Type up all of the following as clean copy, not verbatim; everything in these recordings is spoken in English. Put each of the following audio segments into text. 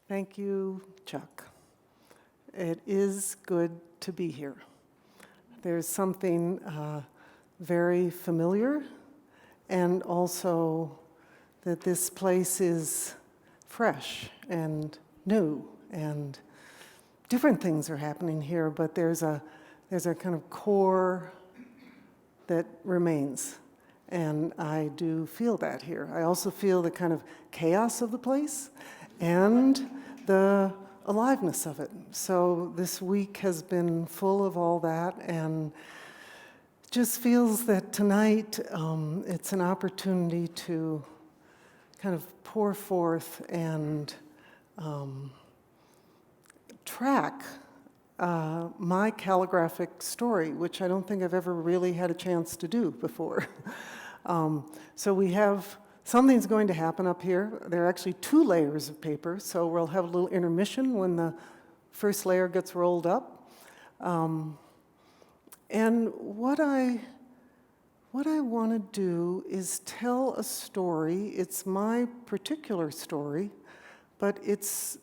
Thank you, Chuck. It is good to be here. There's something very familiar, and also that this place is fresh and new, and different things are happening here, but there's a kind of core that remains. And I do feel that here. I also feel the kind of chaos of the place and the aliveness of it. So this week has been full of all that, and it just feels that tonight it's an opportunity to kind of pour forth and track my calligraphic story, which I don't think I've ever really had a chance to do before. So we have, something's going to happen up here. There are actually 2 layers of paper, so we'll have a little intermission when the first layer gets rolled up. And what I want to do is tell a story. It's my particular story, but it's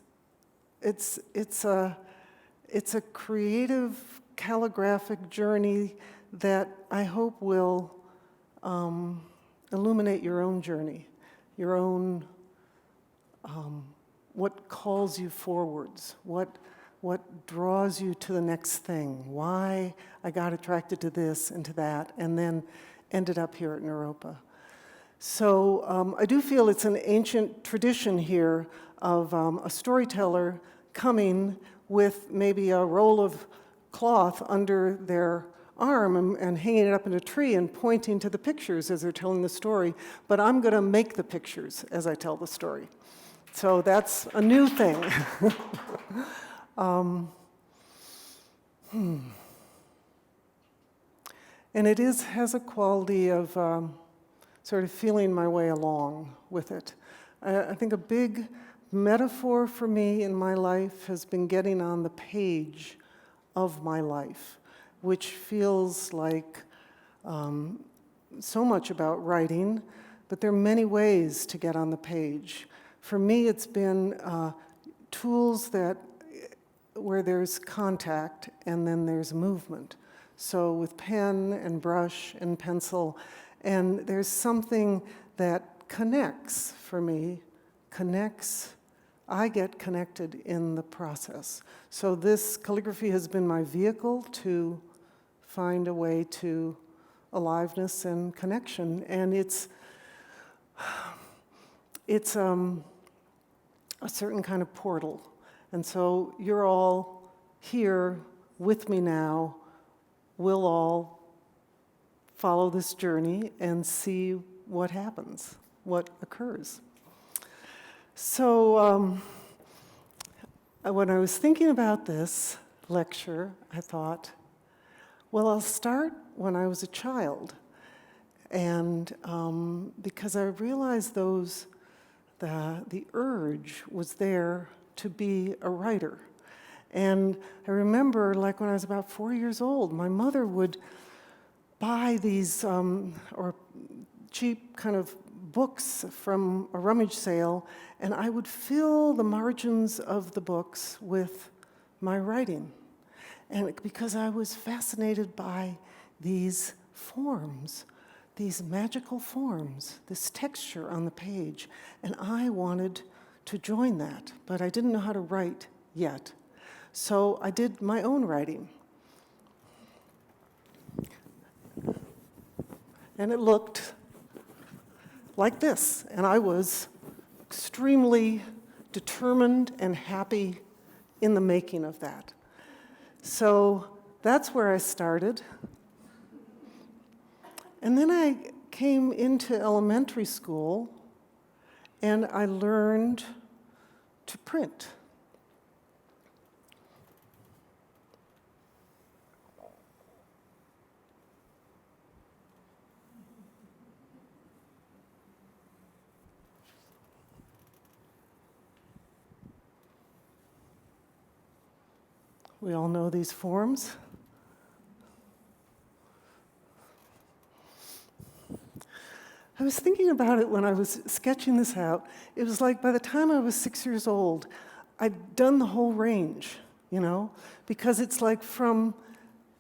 a creative calligraphic journey that I hope will illuminate your own journey, your own, what calls you forwards, what draws you to the next thing, why I got attracted to this and to that, and then ended up here at Naropa. So I do feel it's an ancient tradition here of a storyteller coming with maybe a roll of cloth under their arm and hanging it up in a tree and pointing to the pictures as they're telling the story, but I'm going to make the pictures as I tell the story. So that's a new thing. And it has a quality of sort of feeling my way along with it. I think a big metaphor for me in my life has been getting on the page of my life, which feels like so much about writing, but there are many ways to get on the page. For me, it's been tools where there's contact and then there's movement. So with pen and brush and pencil, and there's something that connects for me, I get connected in the process. So this calligraphy has been my vehicle to find a way to aliveness and connection, and it's a certain kind of portal. And so you're all here with me now. We'll all follow this journey and see what happens, what occurs. So when I was thinking about this lecture, I thought, well, I'll start when I was a child. And because I realized the urge was there to be a writer. And I remember, like when I was about 4 years old, my mother would buy these or cheap kind of books from a rummage sale, and I would fill the margins of the books with my writing. And because I was fascinated by these forms, these magical forms, this texture on the page, and I wanted to join that, but I didn't know how to write yet. So I did my own writing. And it looked like this, and I was extremely determined and happy in the making of that. So that's where I started. And then I came into elementary school, and I learned to print. We all know these forms. I was thinking about it when I was sketching this out. It was like by the time I was 6 years old, I'd done the whole range, because it's like from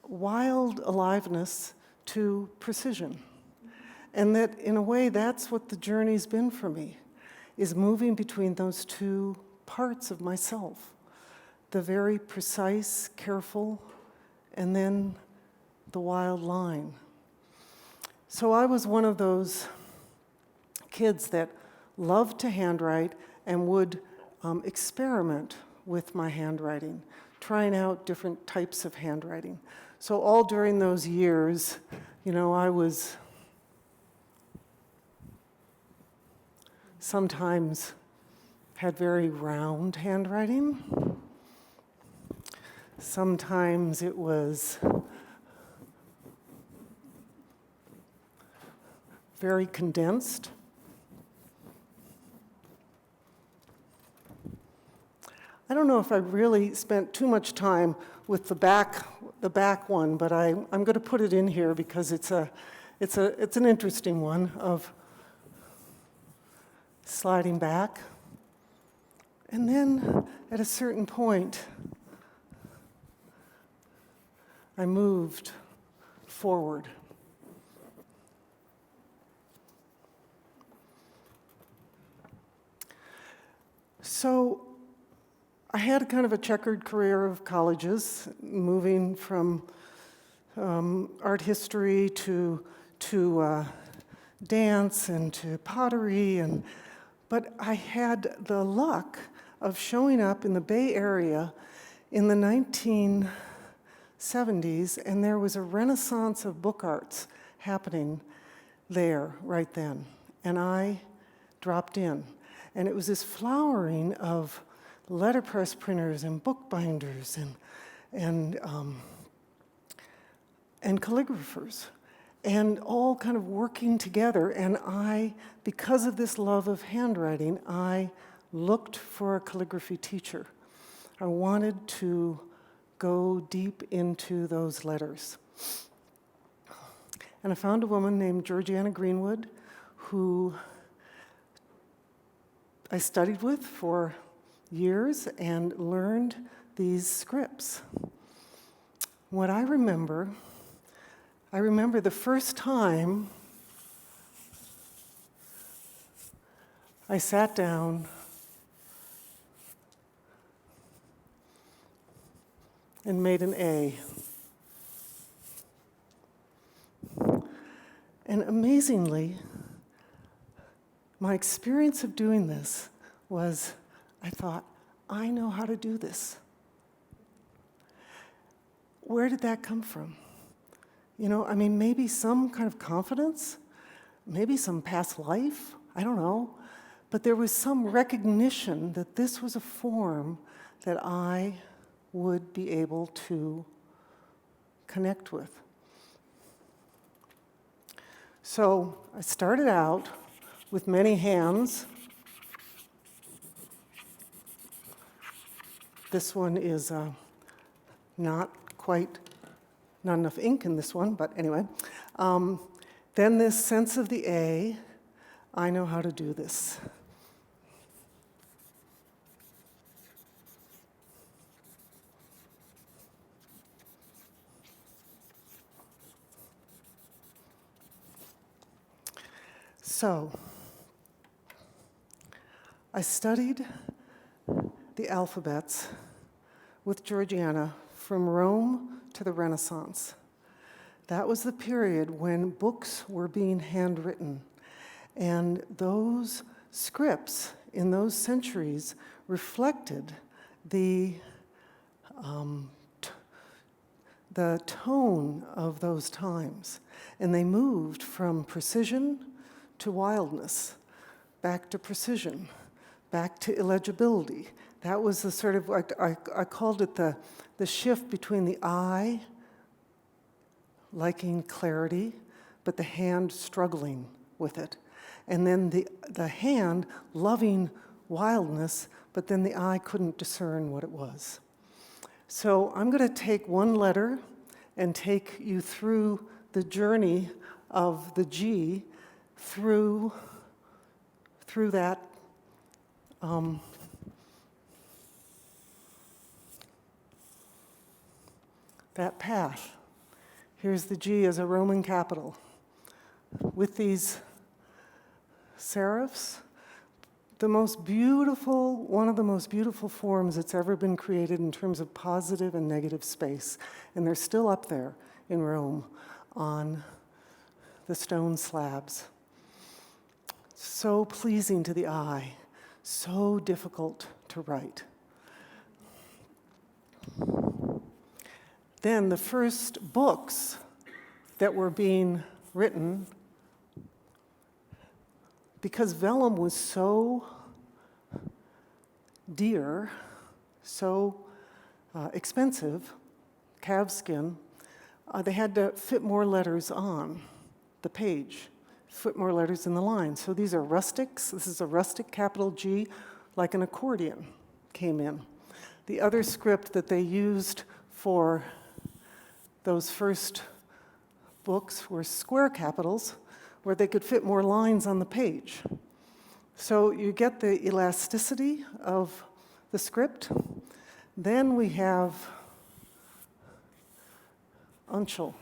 wild aliveness to precision. And that, in a way, that's what the journey's been for me, is moving between those two parts of myself. The very precise, careful, and then the wild line. So I was one of those kids that loved to handwrite and would experiment with my handwriting, trying out different types of handwriting. So all during those years, I was sometimes had very round handwriting. Sometimes it was very condensed. I don't know if I really spent too much time with the back one, but I'm going to put it in here because it's an interesting one of sliding back. And then at a certain point, I moved forward. So I had kind of a checkered career of colleges, moving from art history to dance and to pottery, but I had the luck of showing up in the Bay Area in the 1970s, and there was a renaissance of book arts happening there right then, and I dropped in. And it was this flowering of letterpress printers and bookbinders and calligraphers, and all kind of working together. And I, because of this love of handwriting, I looked for a calligraphy teacher. I wanted to go deep into those letters. And I found a woman named Georgiana Greenwood, who I studied with for years and learned these scripts. What I remember the first time I sat down and made an A. And amazingly, my experience of doing this was, I thought, I know how to do this. Where did that come from? Maybe some kind of confidence, maybe some past life, I don't know. But there was some recognition that this was a form that I would be able to connect with. So I started out with many hands. This one is not enough ink in this one, but anyway. Then this sense of the A, I know how to do this. So, I studied the alphabets with Georgiana from Rome to the Renaissance. That was the period when books were being handwritten, and those scripts in those centuries reflected the tone of those times, and they moved from precision to wildness, back to precision, back to illegibility. That was the sort of, I called it the shift between the eye liking clarity, but the hand struggling with it. And then the hand loving wildness, but then the eye couldn't discern what it was. So I'm going to take one letter and take you through the journey of the G through that that path. Here's the G as a Roman capital with these serifs. One of the most beautiful forms that's ever been created in terms of positive and negative space. And they're still up there in Rome on the stone slabs. So pleasing to the eye, so difficult to write. Then the first books that were being written, because vellum was so dear, so expensive, calfskin, they had to fit more letters on the page, fit more letters in the line. So these are rustics. This is a rustic capital G, like an accordion came in. The other script that they used for those first books were square capitals, where they could fit more lines on the page. So you get the elasticity of the script. Then we have uncial.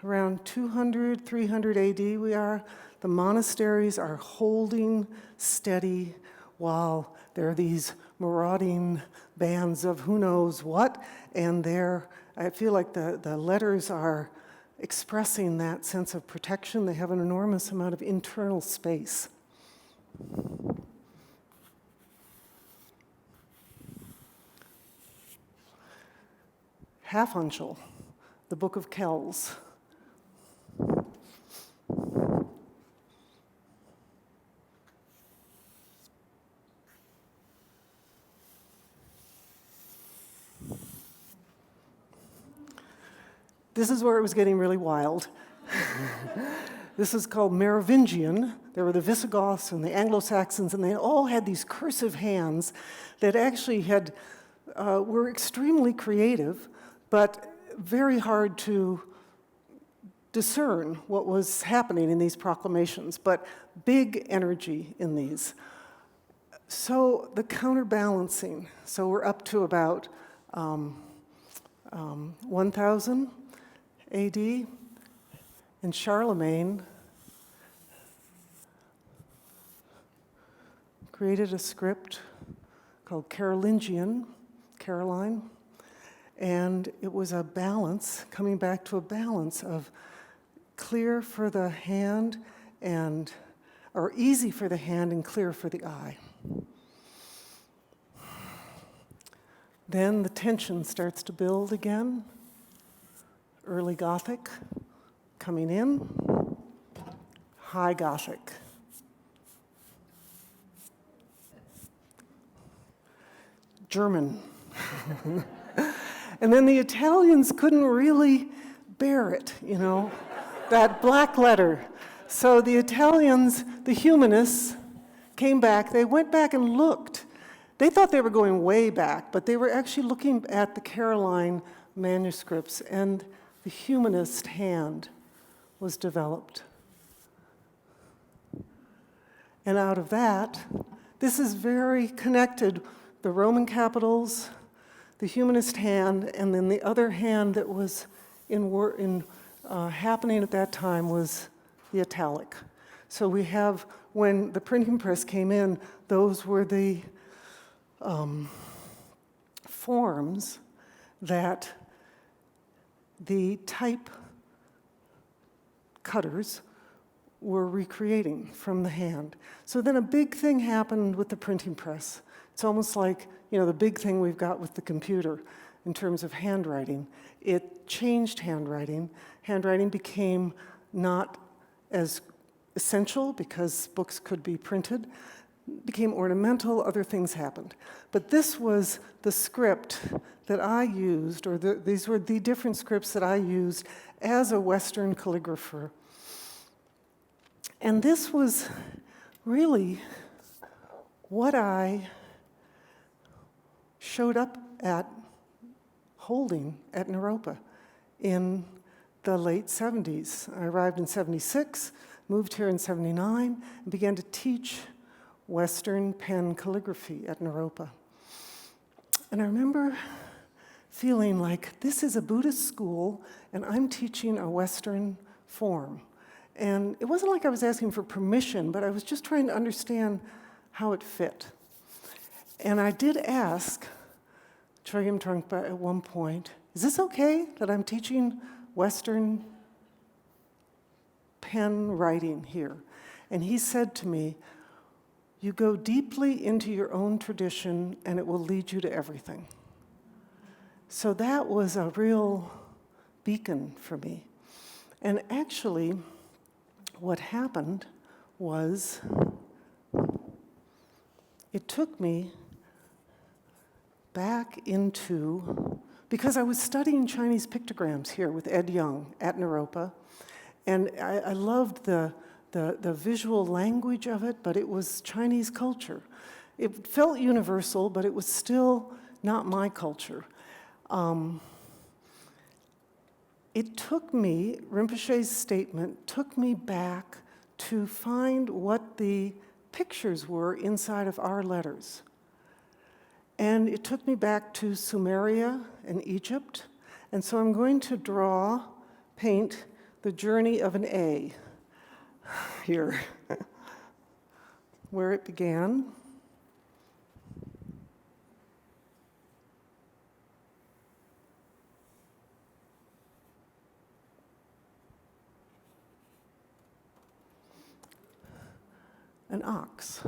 Around 200, 300 AD we are. The monasteries are holding steady while there are these marauding bands of who knows what, and I feel like the letters are expressing that sense of protection. They have an enormous amount of internal space. Half uncial, the Book of Kells. This is where it was getting really wild. This is called Merovingian. There were the Visigoths and the Anglo-Saxons, and they all had these cursive hands that actually were extremely creative, but very hard to discern what was happening in these proclamations, but big energy in these. So the counterbalancing, so we're up to about 1000 AD, and Charlemagne created a script called Caroline, and it was a balance, coming back to a balance of clear for the hand or easy for the hand and clear for the eye. Then the tension starts to build again. Early Gothic coming in, High Gothic. German. And then the Italians couldn't really bear it, that black letter. So the Italians, the humanists, came back. They went back and looked. They thought they were going way back, but they were actually looking at the Caroline manuscripts, and the humanist hand was developed. And out of that, this is very connected, the Roman capitals, the humanist hand, and then the other hand that was happening at that time was the italic. So we have, when the printing press came in, those were the forms that the type cutters were recreating from the hand. So then a big thing happened with the printing press. It's almost like, the big thing we've got with the computer in terms of handwriting. It changed handwriting. Handwriting became not as essential because books could be printed, became ornamental, other things happened. But this was the script that I used, or these were the different scripts that I used as a Western calligrapher. And this was really what I showed up at holding at Naropa in the late 70s. I arrived in 76, moved here in 79, and began to teach Western pen calligraphy at Naropa. And I remember feeling like this is a Buddhist school, and I'm teaching a Western form. And it wasn't like I was asking for permission, but I was just trying to understand how it fit. And I did ask Chögyam Trungpa at one point, is this okay that I'm teaching Western pen writing here? And he said to me, you go deeply into your own tradition and it will lead you to everything. So that was a real beacon for me. And actually, what happened was it took me back into, because I was studying Chinese pictograms here with Ed Young at Naropa, and I loved the visual language of it, but it was Chinese culture. It felt universal, but it was still not my culture. It took me, Rinpoche's statement took me back to find what the pictures were inside of our letters. And it took me back to Sumeria and Egypt. And so I'm going to paint the journey of an A here, where it began. An ox.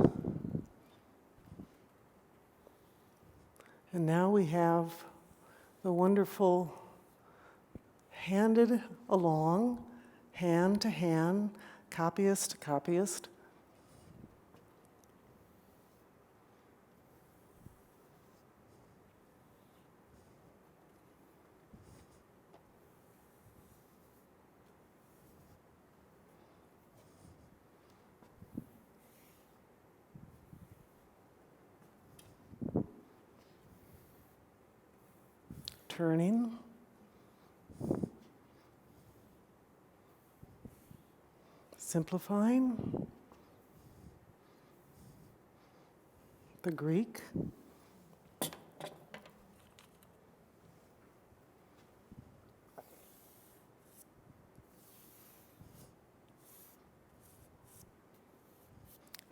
And now we have the wonderful handed along, hand to hand, copyist to copyist. Turning. Simplifying. The Greek.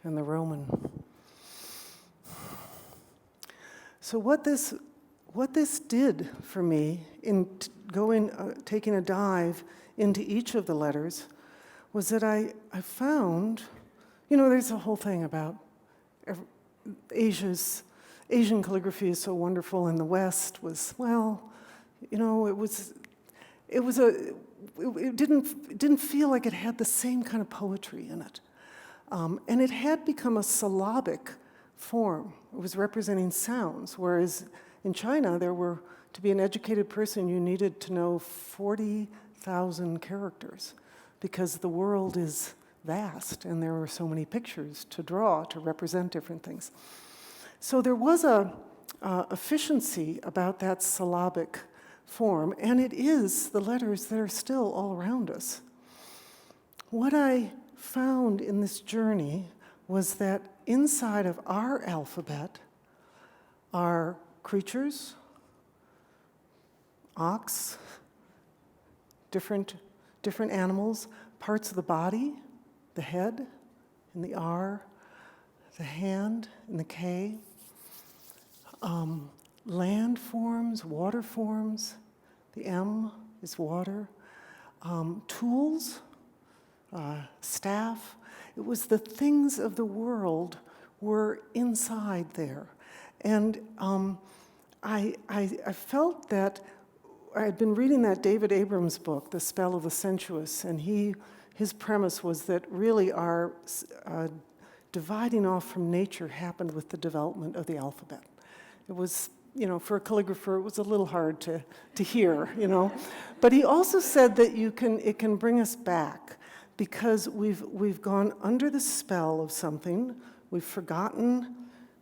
And the Roman. So what this did for me in taking a dive into each of the letters was that I found, there's a whole thing about Asian calligraphy is so wonderful, and the West was, it didn't feel like it had the same kind of poetry in it. And it had become a syllabic form. It was representing sounds, whereas in China, to be an educated person, you needed to know 40,000 characters because the world is vast and there were so many pictures to draw to represent different things. So there was a efficiency about that syllabic form, and it is the letters that are still all around us. What I found in this journey was that inside of our alphabet are creatures, ox, different animals, parts of the body, the head in the R, the hand in the K, land forms, water forms, the M is water, tools, staff. It was the things of the world were inside there. And I felt that I had been reading that David Abrams book, The Spell of the Sensuous, and his premise was that really our dividing off from nature happened with the development of the alphabet. It was, for a calligrapher, it was a little hard to hear, But he also said that it can bring us back because we've gone under the spell of something. We've forgotten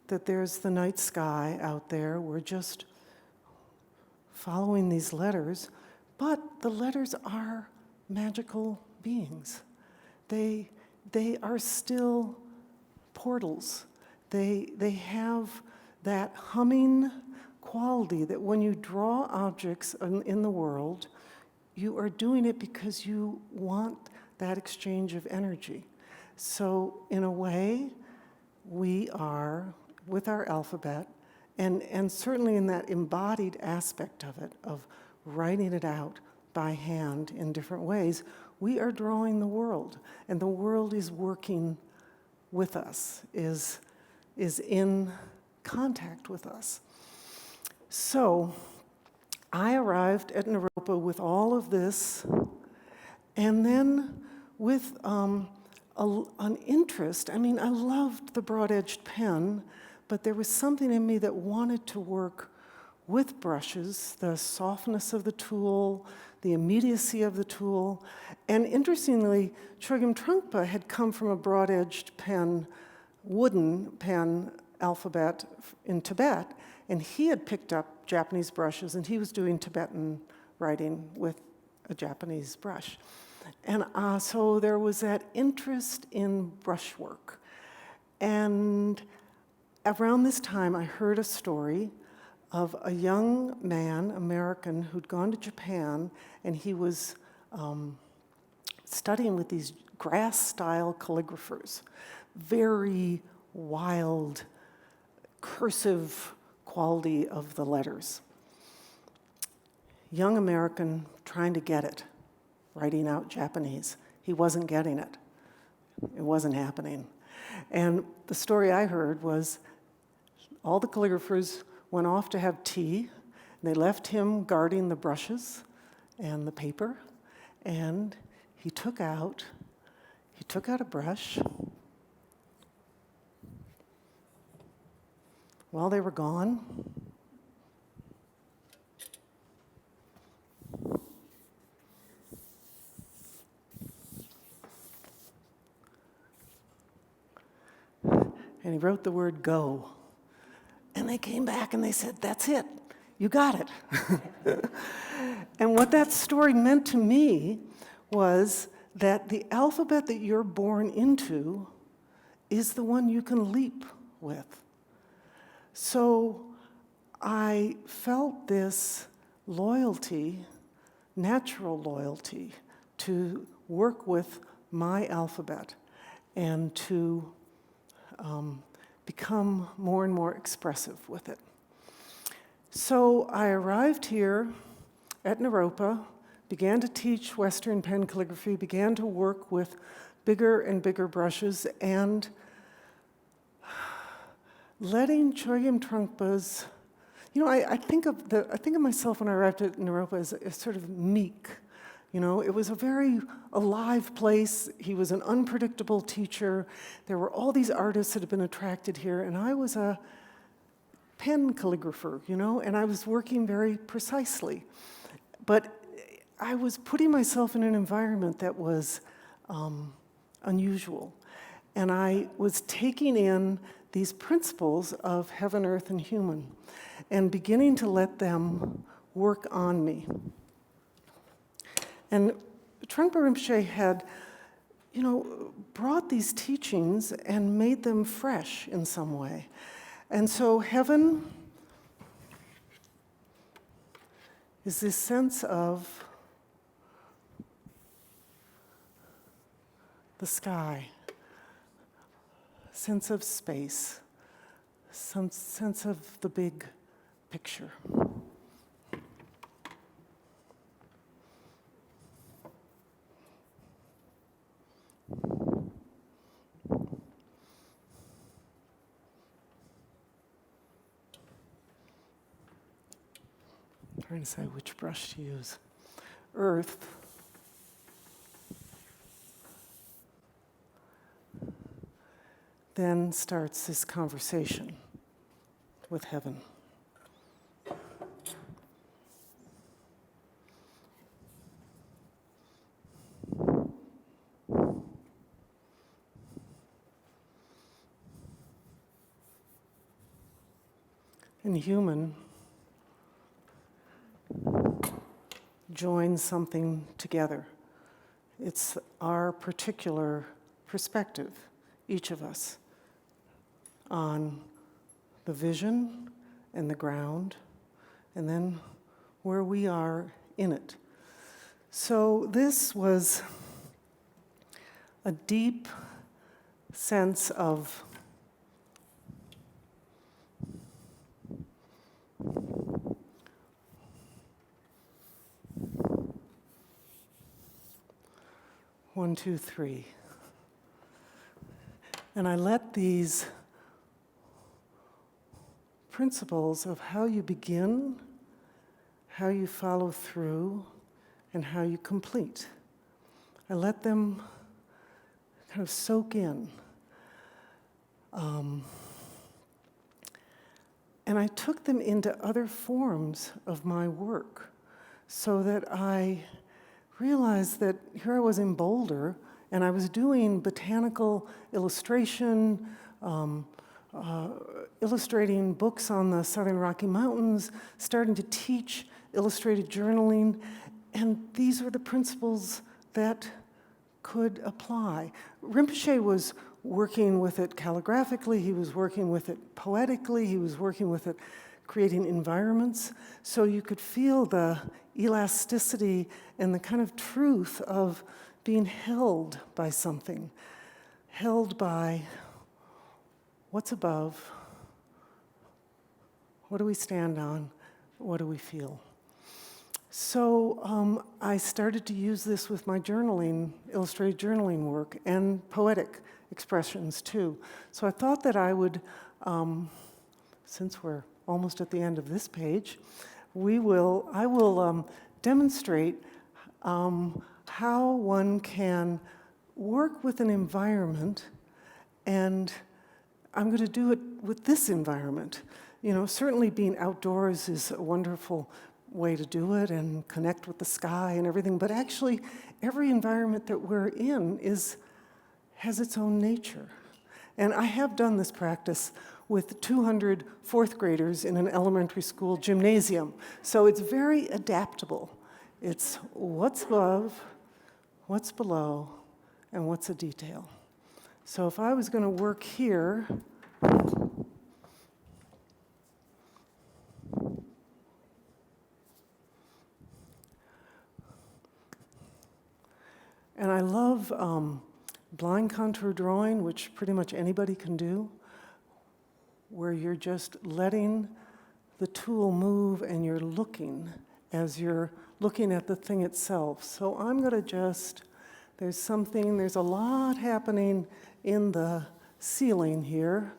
that there's the night sky out there. We're just following these letters, but the letters are magical beings. They are still portals. They have that humming quality that when you draw objects in the world, you are doing it because you want that exchange of energy. So in a way, we are, with our alphabet, and certainly in that embodied aspect of it, of writing it out by hand in different ways, we are drawing the world, and the world is working with us, is in contact with us. So I arrived at Naropa with all of this, and then with an interest. I mean, I loved the broad-edged pen, but there was something in me that wanted to work with brushes, the softness of the tool, the immediacy of the tool. And interestingly, Chögyam Trungpa had come from a broad-edged pen, wooden pen alphabet in Tibet, and he had picked up Japanese brushes, and he was doing Tibetan writing with a Japanese brush. And so there was that interest in brushwork. And around this time, I heard a story of a young man, American, who'd gone to Japan, and he was studying with these grass-style calligraphers, very wild, cursive quality of the letters. Young American trying to get it, writing out Japanese. He wasn't getting it. It wasn't happening. And the story I heard was all the calligraphers went off to have tea, and they left him guarding the brushes and the paper, and he took out a brush. While they were gone, and he wrote the word "go." And they came back and they said, "That's it, you got it." And what that story meant to me was that the alphabet that you're born into is the one you can leap with. So I felt this loyalty, natural loyalty, to work with my alphabet and to become more and more expressive with it. So I arrived here at Naropa, began to teach Western pen calligraphy, began to work with bigger and bigger brushes, and letting Chögyam Trungpa's, I think of myself when I arrived at Naropa as sort of meek. It was a very alive place. He was an unpredictable teacher. There were all these artists that had been attracted here, and I was a pen calligrapher, and I was working very precisely. But I was putting myself in an environment that was unusual, and I was taking in these principles of heaven, earth, and human, and beginning to let them work on me. And Trungpa Rinpoche had, brought these teachings and made them fresh in some way. And so heaven is this sense of the sky, sense of space, some sense of the big picture. Trying to decide which brush to use. Earth. Then starts this conversation with heaven. And human joins something together, It's our particular perspective, each of us, on the vision and the ground, and then where we are in it. So this was a deep sense of one, two, three. And I let these principles of how you begin, how you follow through, and how you complete, I let them kind of soak in. And I took them into other forms of my work so that I realized that here I was in Boulder and I was doing botanical illustration, illustrating books on the Southern Rocky Mountains, starting to teach illustrated journaling, and these were the principles that could apply. Rinpoche was working with it calligraphically, he was working with it poetically, he was working with it creating environments, so you could feel the elasticity and the kind of truth of being held by something, held by what's above, what do we stand on, what do we feel? So I started to use this with my journaling, illustrated journaling work, and poetic expressions too. So I thought that I would, since we're almost at the end of this page, I will demonstrate how one can work with an environment, and I'm going to do it with this environment. You know, certainly being outdoors is a wonderful way to do it and connect with the sky and everything, but actually every environment that we're in has its own nature. And I have done this practice with 200 fourth graders in an elementary school gymnasium. So it's very adaptable. It's what's above, what's below, and what's a detail. So if I was going to work here, and I love blind contour drawing, which pretty much anybody can do, where you're just letting the tool move and you're looking as you're looking at the thing itself. So I'm going to there's a lot happening in the ceiling here.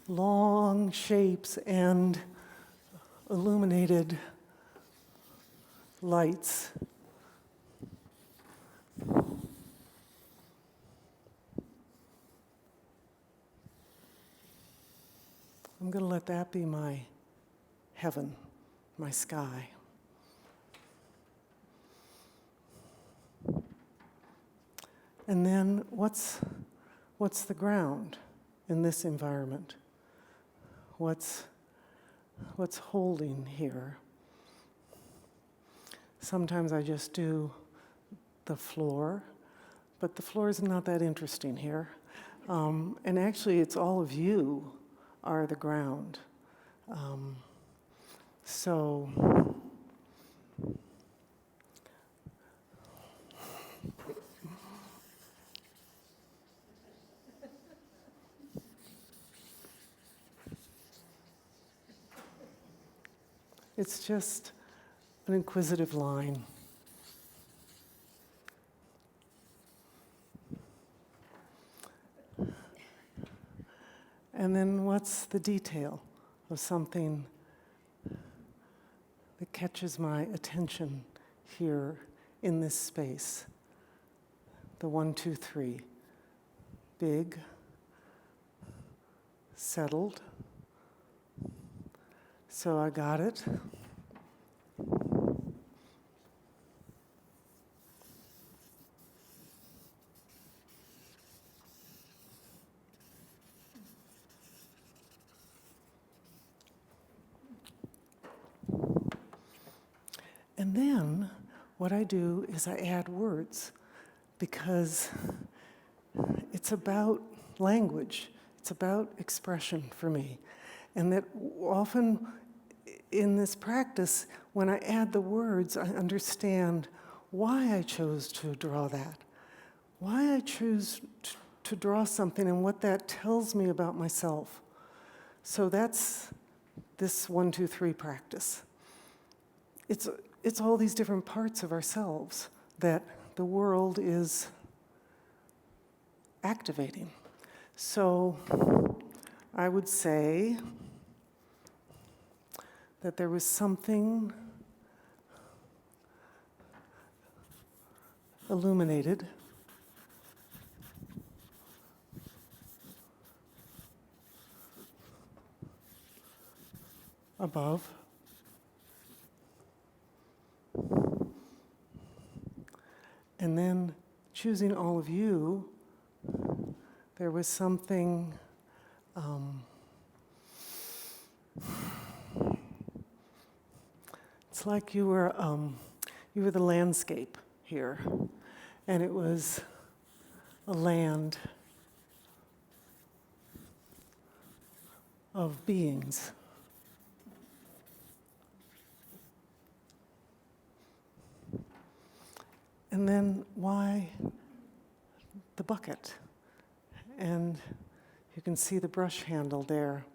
Long shapes and illuminated lights. I'm going to let that be my heaven, my sky. And then what's the ground in this environment? What's holding here? Sometimes I just do the floor, but the floor is not that interesting here. And actually, it's all of you are the ground. So it's just an inquisitive line. And then what's the detail of something that catches my attention here in this space? The 1, 2, 3. Big, settled. So I got it. And then what I do is I add words, because it's about language. It's about expression for me. And that often in this practice, when I add the words, I understand why I chose to draw that, why I choose to draw something and what that tells me about myself. So that's this 1, 2, 3 practice. It's all these different parts of ourselves that the world is activating. So I would say that there was something illuminated above, and then choosing all of you, there was something it's like you were the landscape here, and it was a land of beings. And then why the bucket? And you can see the brush handle there.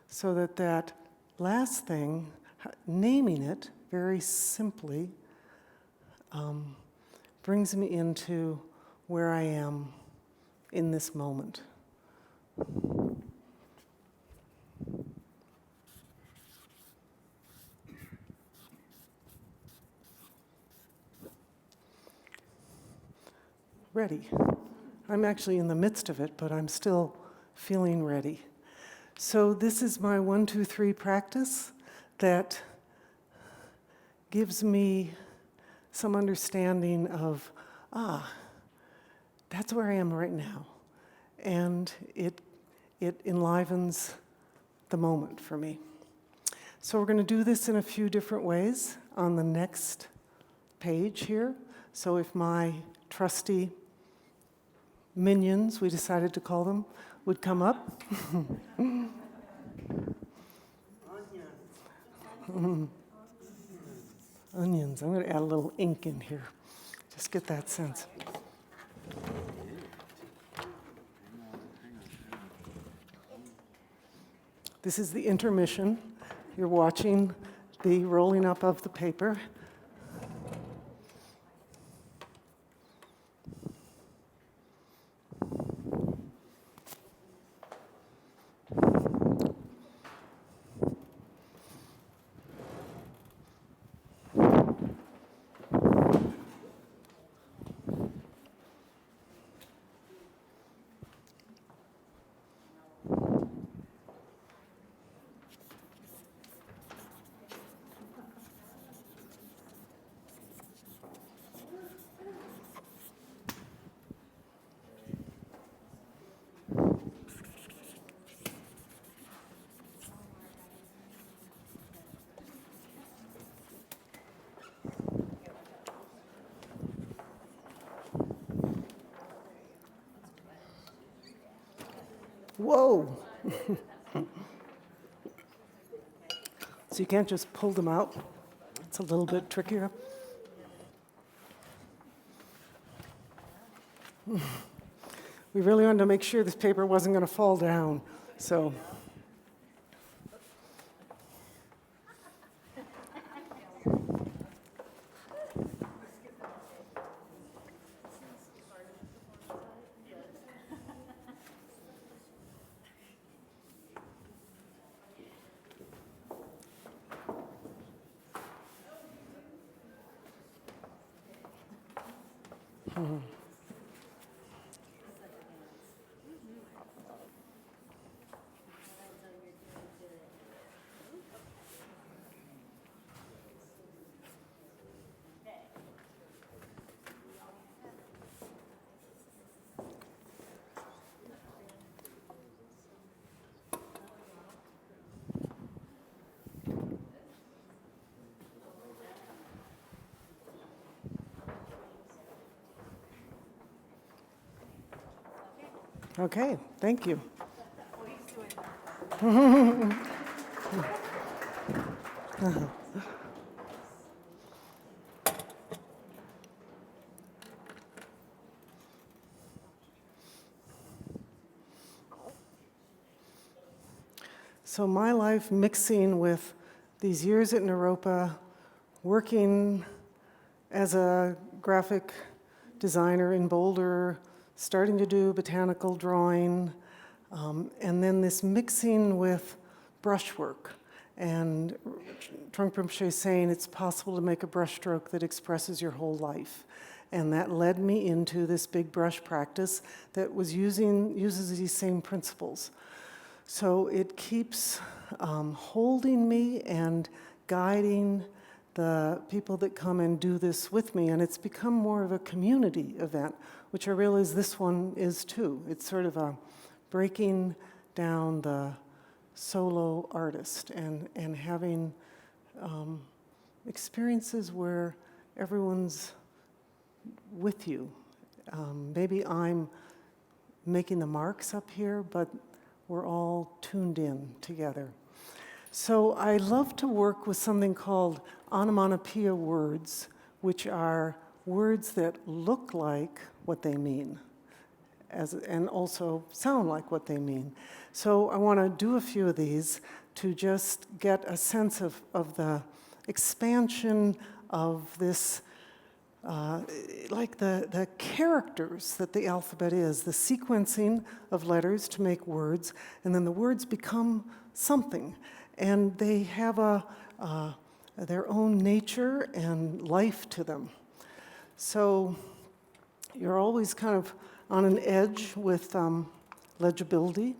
So that last thing, naming it very simply, brings me into where I am in this moment. Ready. I'm actually in the midst of it, but I'm still feeling ready. So this is my 1, 2, 3 practice that gives me some understanding of, that's where I am right now. And it enlivens the moment for me. So we're going to do this in a few different ways on the next page here. So if my trusty minions, we decided to call them, would come up. Onions. I'm going to add a little ink in here. Just get that sense. This is the intermission. You're watching the rolling up of the paper. Whoa! So you can't just pull them out. It's a little bit trickier. We really wanted to make sure this paper wasn't going to fall down, so. Okay, thank you. So my life mixing with these years at Naropa, working as a graphic designer in Boulder, starting to do botanical drawing, and then this mixing with brushwork. And Trungpa is saying it's possible to make a brushstroke that expresses your whole life. And that led me into this big brush practice that uses these same principles. So it keeps holding me and guiding the people that come and do this with me, and it's become more of a community event, which I realize this one is too. It's sort of a breaking down the solo artist and having experiences where everyone's with you. Maybe I'm making the marks up here, but we're all tuned in together. So I love to work with something called onomatopoeia words, which are words that look like what they mean, and also sound like what they mean. So I want to do a few of these to just get a sense of the expansion of this, like the characters that the alphabet is, the sequencing of letters to make words, and then the words become something. And they have their own nature and life to them. So you're always kind of on an edge with legibility.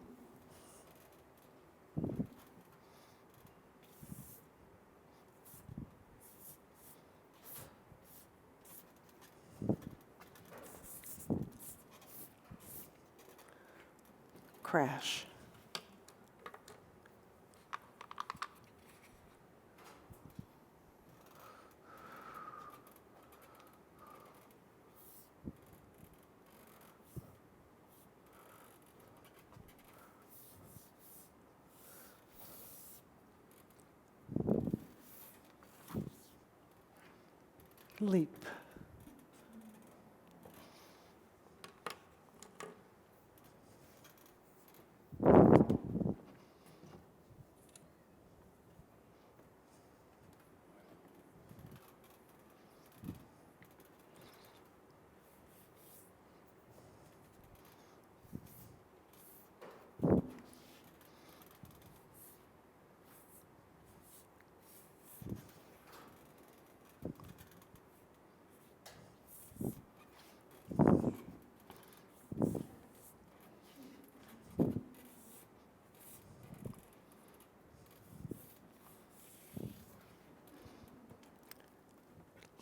Crash. Leap.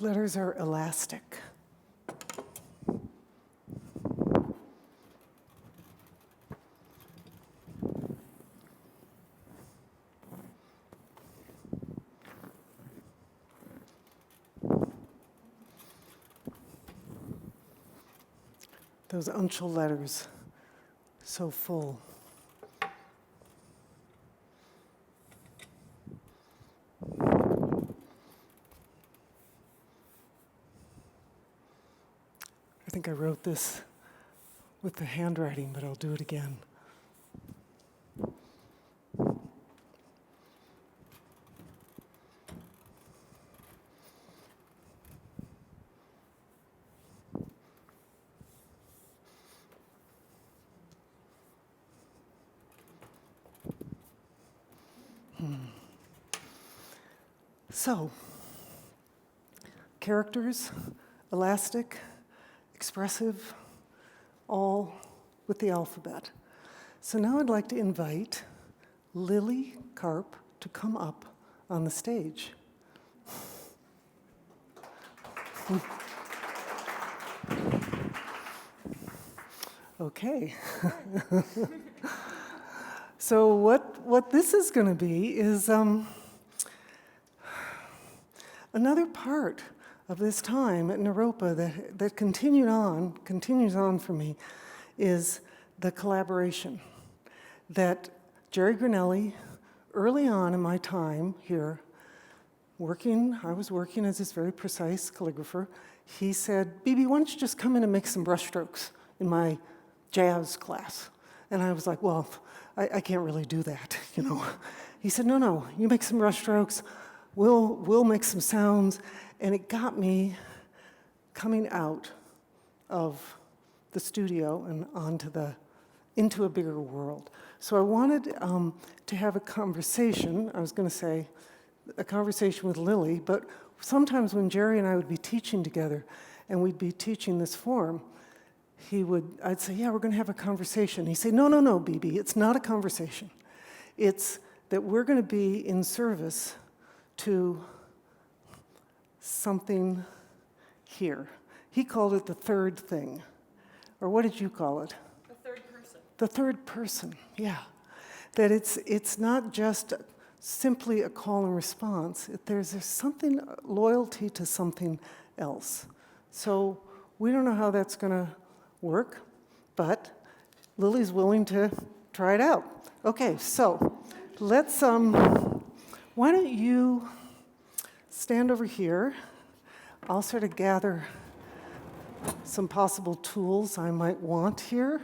Letters are elastic. Those uncial letters, so full. I think I wrote this with the handwriting, but I'll do it again. So, characters, elastic, expressive, all with the alphabet. So now I'd like to invite Lily Karp to come up on the stage. Okay. So what this is going to be is another part of this time at Naropa that continues on for me is the collaboration that Jerry Granelli, early on in my time here, I was working as this very precise calligrapher. He said, "Bibi, why don't you just come in and make some brushstrokes in my jazz class?" And I was like, "Well, I can't really do that, you know." He said, "No, you make some brushstrokes. We'll make some sounds." And it got me coming out of the studio and into a bigger world. So I wanted to have a conversation. I was going to say a conversation with Lily, but sometimes when Jerry and I would be teaching together, and we'd be teaching this form, I'd say, "Yeah, we're going to have a conversation." He'd say, No, Bibi, it's not a conversation. It's that we're going to be in service to something here. He called it the third thing. Or what did you call it? The third person. The third person, yeah. That it's not just simply a call and response. There's something, loyalty to something else. So we don't know how that's going to work, but Lily's willing to try it out. Okay, so let's, why don't you stand over here? I'll sort of gather some possible tools I might want here.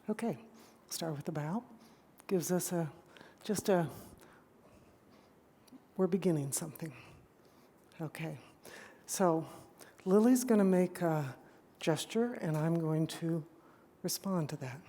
Okay, start with the bow. Gives us we're beginning something. Okay, so Lily's going to make a gesture, and I'm going to respond to that.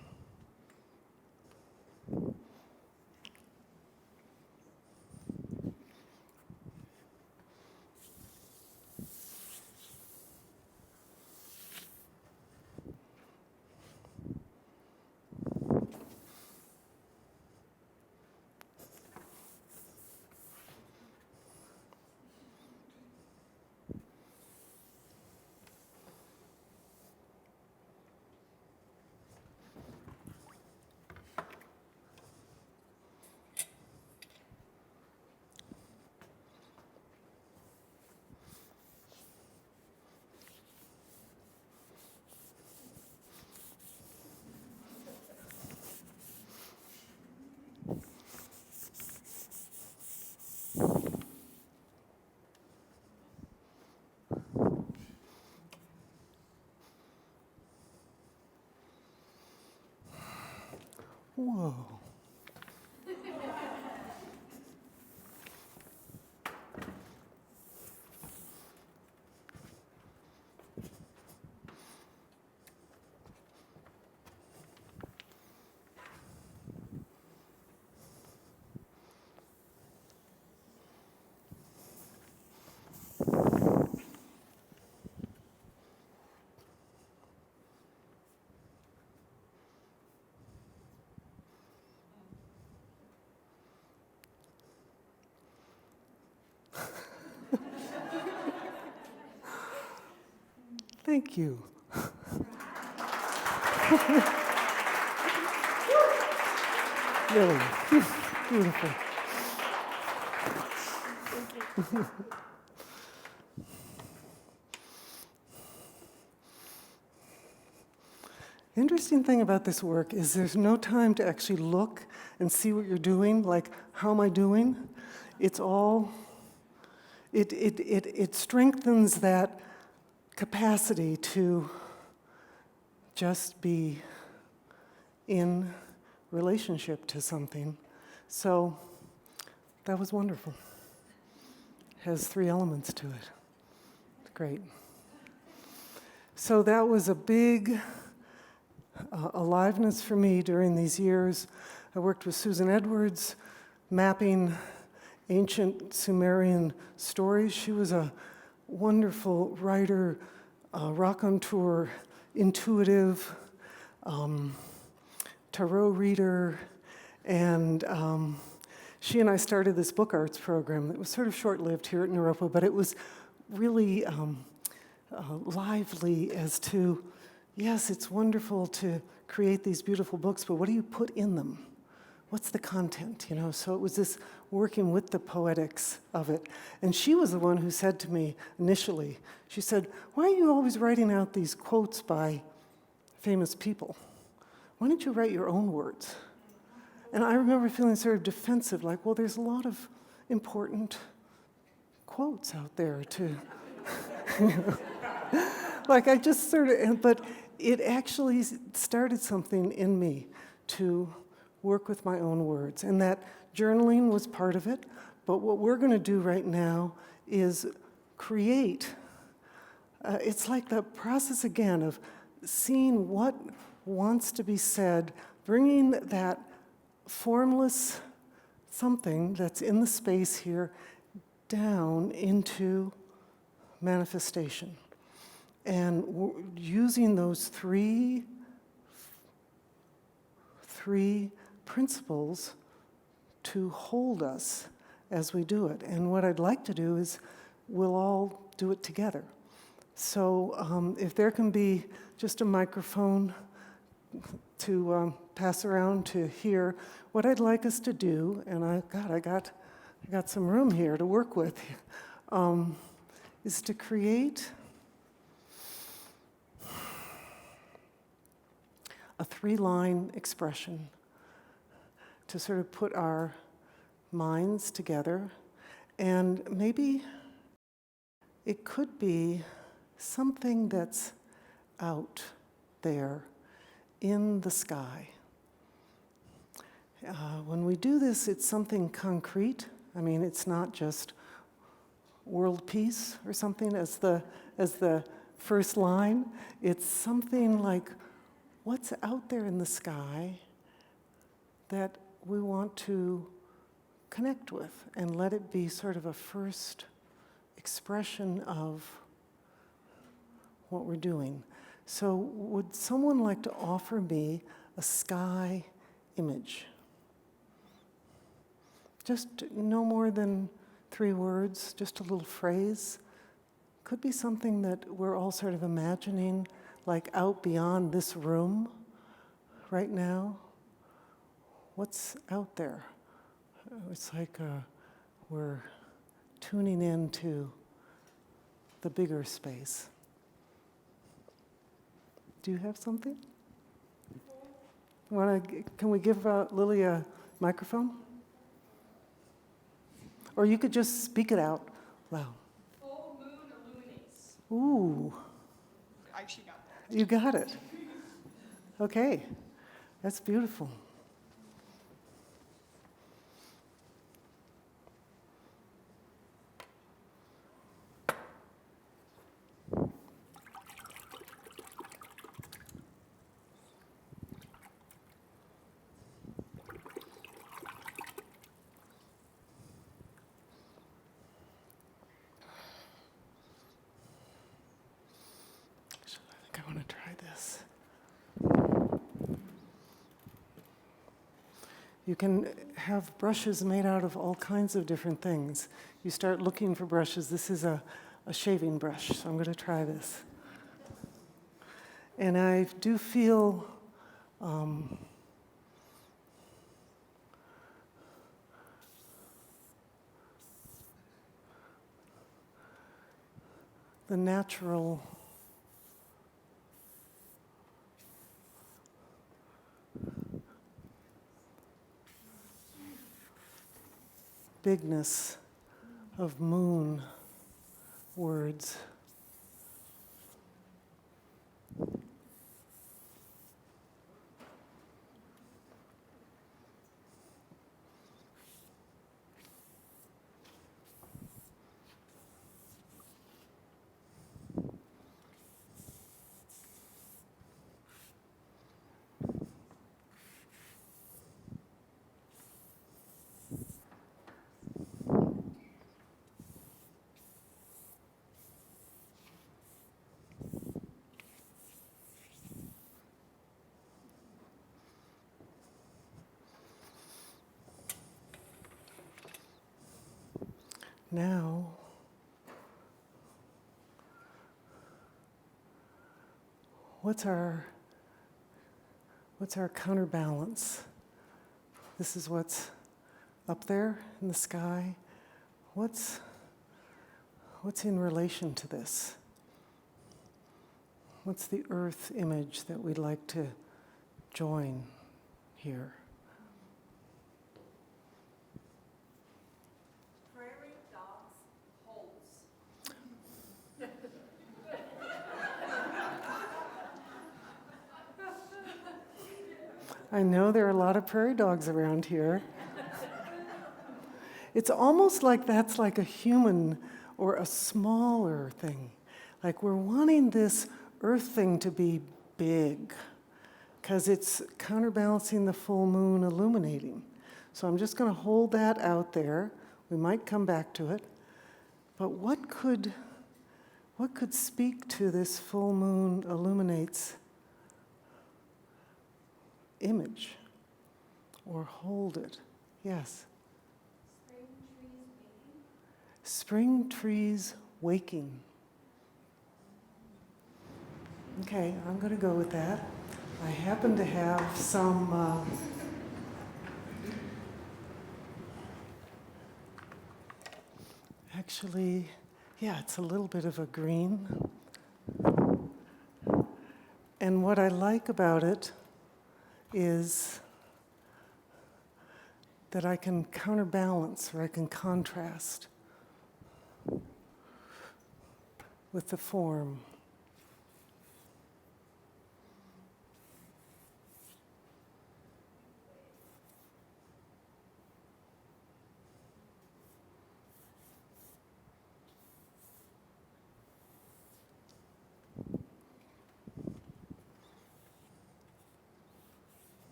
Whoa. Thank you. Really beautiful. Thank you. The interesting thing about this work is there's no time to actually look and see what you're doing, like, how am I doing? It's all, it strengthens that capacity to just be in relationship to something. So that was wonderful. Has 3 elements to it. Great. So that was a big aliveness for me during these years. I worked with Susan Edwards, mapping ancient Sumerian stories. She was a wonderful writer, raconteur, intuitive, tarot reader, and she and I started this book arts program that was sort of short-lived here at Naropa, but it was really lively as to, yes, it's wonderful to create these beautiful books, but what do you put in them? What's the content, you know? So it was this working with the poetics of it. And she was the one who said to me initially, she said, why are you always writing out these quotes by famous people? Why don't you write your own words? And I remember feeling sort of defensive, like, well, there's a lot of important quotes out there to, you know. Like I just sort of, but it actually started something in me to work with my own words. And that journaling was part of it. But what we're going to do right now is create. It's like the process again of seeing what wants to be said, bringing that formless something that's in the space here down into manifestation. And using those three principles to hold us as we do it. And what I'd like to do is we'll all do it together. So if there can be just a microphone to pass around to hear, what I'd like us to do, and I got some room here to work with, is to create a 3-line expression to sort of put our minds together. And maybe it could be something that's out there in the sky. When we do this, it's something concrete. I mean, it's not just world peace or something as the first line. It's something like what's out there in the sky that we want to connect with and let it be sort of a first expression of what we're doing. So would someone like to offer me a sky image? Just no more than 3 words, just a little phrase. Could be something that we're all sort of imagining, like out beyond this room right now. What's out there? It's like we're tuning into the bigger space. Do you have something? Can we give Lily a microphone? Or you could just speak it out loud. Full moon illuminates. Ooh. I actually got that. You got it. Okay, that's beautiful. I want to try this. You can have brushes made out of all kinds of different things. You start looking for brushes. This is a shaving brush, so I'm going to try this. And I do feel the natural bigness of moon words. Now, what's our counterbalance? This is what's up there in the sky. What's in relation to this? What's the earth image that we'd like to join here? Prairie dogs holes. I know there are a lot of prairie dogs around here. It's almost like that's like a human or a smaller thing. Like we're wanting this earth thing to be big because it's counterbalancing the full moon illuminating. So I'm just going to hold that out there. We might come back to it. But what could speak to this full moon illuminates image or hold it? Yes. Spring trees waking. Okay, I'm going to go with that. I happen to have some actually, yeah, it's a little bit of a green. And what I like about it is that I can counterbalance or I can contrast with the form.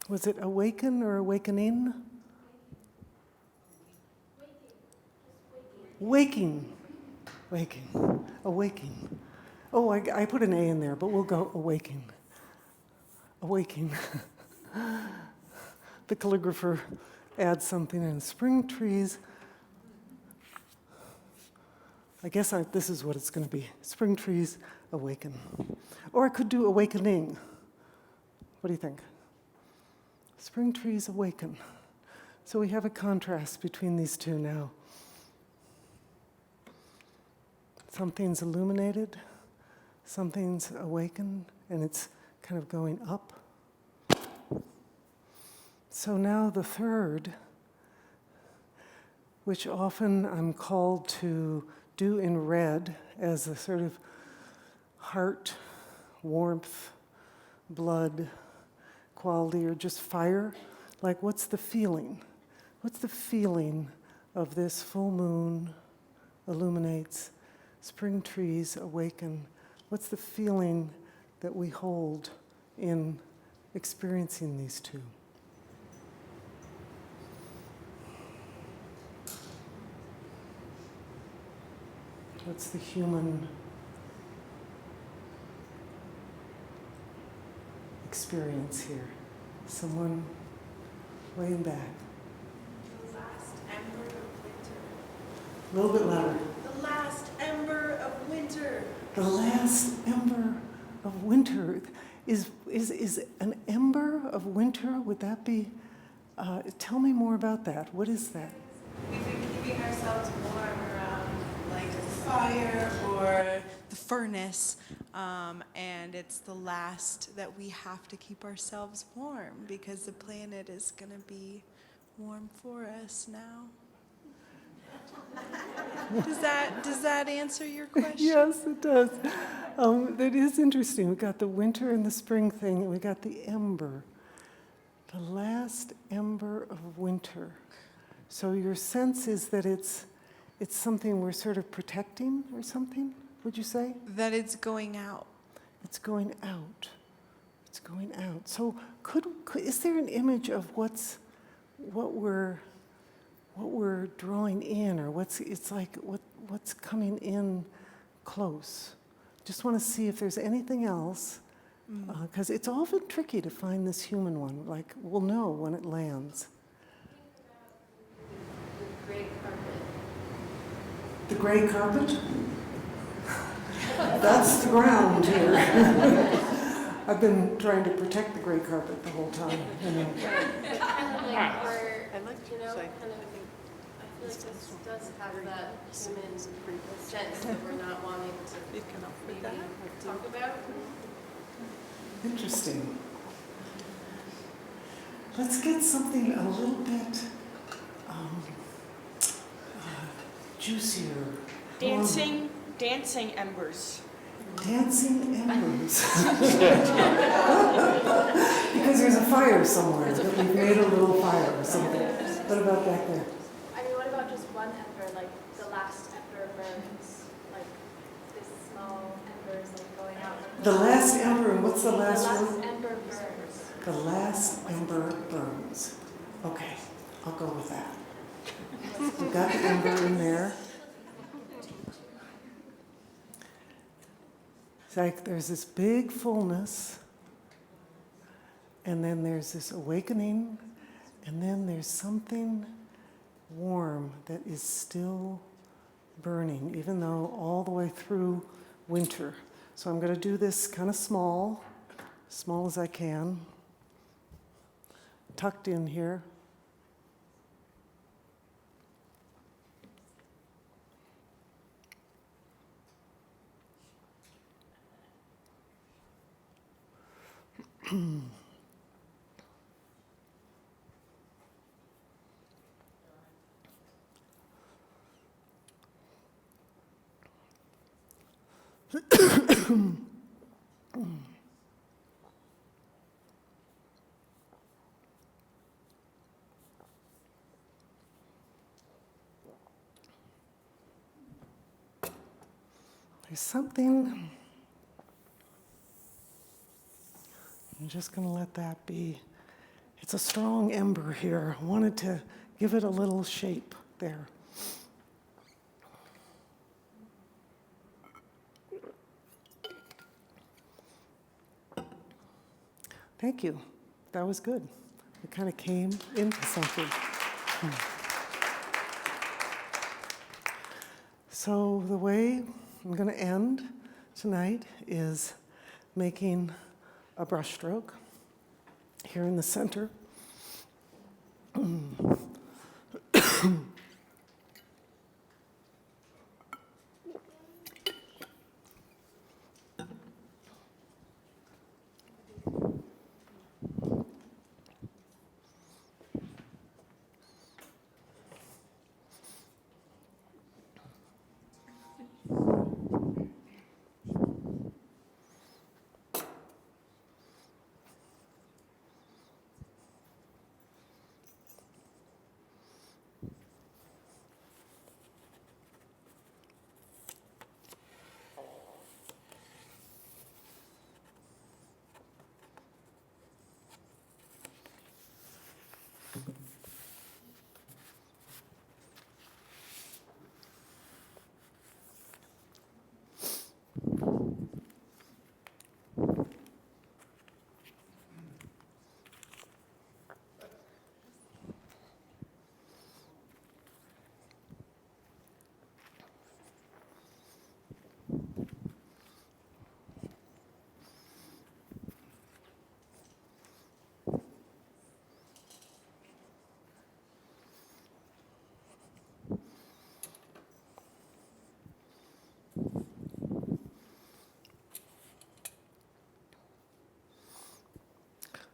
Was it awaken or awakening? Waking. Waking. Awaking. Oh, I put an A in there, but we'll go awaking. Awaking. The calligrapher adds something in. Spring trees. I guess this is what it's going to be. Spring trees awaken. Or I could do awakening. What do you think? Spring trees awaken. So we have a contrast between these two now. Something's illuminated, something's awakened, and it's kind of going up. So now the third, which often I'm called to do in red as a sort of heart, warmth, blood quality, or just fire. Like, what's the feeling? What's the feeling of this full moon illuminates, spring trees awaken? What's the feeling that we hold in experiencing these two? What's the human experience here? Someone laying back. The last ember of winter. A little bit louder. The last ember of winter. The last ember of winter. Is an ember of winter, would that be, tell me more about that. What is that? We've been keeping ourselves warm around like the fire or the furnace, and it's the last that we have to keep ourselves warm because the planet is going to be warm for us now. Does that answer your question? Yes, it does. That is interesting. We got the winter and the spring thing, and we got the ember. The last ember of winter. So your sense is that it's something we're sort of protecting or something, would you say? That it's going out. It's going out. It's going out. So is there an image of what we're drawing in, or what's coming in close just want to see if there's anything else, because it's often tricky to find this human one. Like, we'll know when it lands. The gray carpet. The gray carpet? That's the ground here. I've been trying to protect the gray carpet the whole time. You know. It's kind of like we're, you know, kind of, I feel like this does have that human sense that we're not wanting to maybe talk about. Interesting. Let's get something a little bit juicier. Dancing embers. Dancing embers. Because there's a fire somewhere, that we've made a little fire or something. What about back there? I mean, what about just one ember, like the last ember burns, like this small embers like going out. The last ember, and what's the last The one? last ember burns. The last ember burns. Okay, I'll go with that. We've got the ember in there. It's like there's this big fullness, and then there's this awakening, and then there's something warm that is still burning, even though all the way through winter. So I'm going to do this kind of small as I can, tucked in here. There's something, I'm just going to let that be. It's a strong ember here. I wanted to give it a little shape there. Thank you. That was good. We kind of came into something. So the way I'm going to end tonight is making a brushstroke here in the center.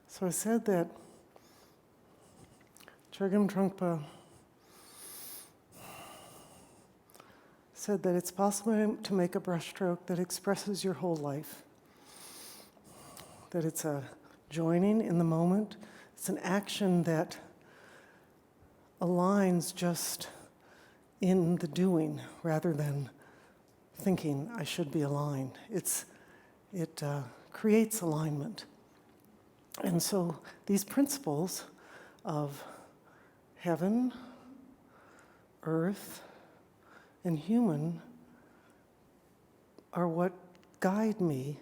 So I said that Chögyam Trungpa said that it's possible to make a brushstroke that expresses your whole life, that it's a joining in the moment, it's an action that aligns just in the doing rather than thinking I should be aligned. It creates alignment. And so these principles of heaven, earth, and human are what guide me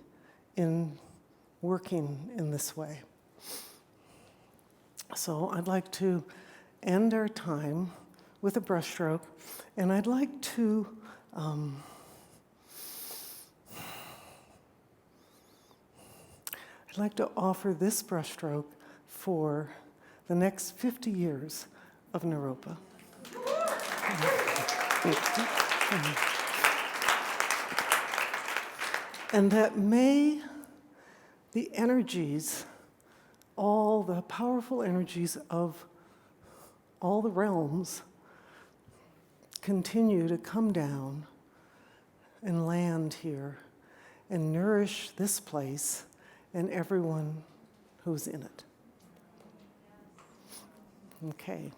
in working in this way. So I'd like to end our time with a brushstroke, and I'd like to offer this brushstroke for the next 50 years of Naropa. And that may the energies, all the powerful energies of all the realms, continue to come down and land here and nourish this place and everyone who's in it. Okay.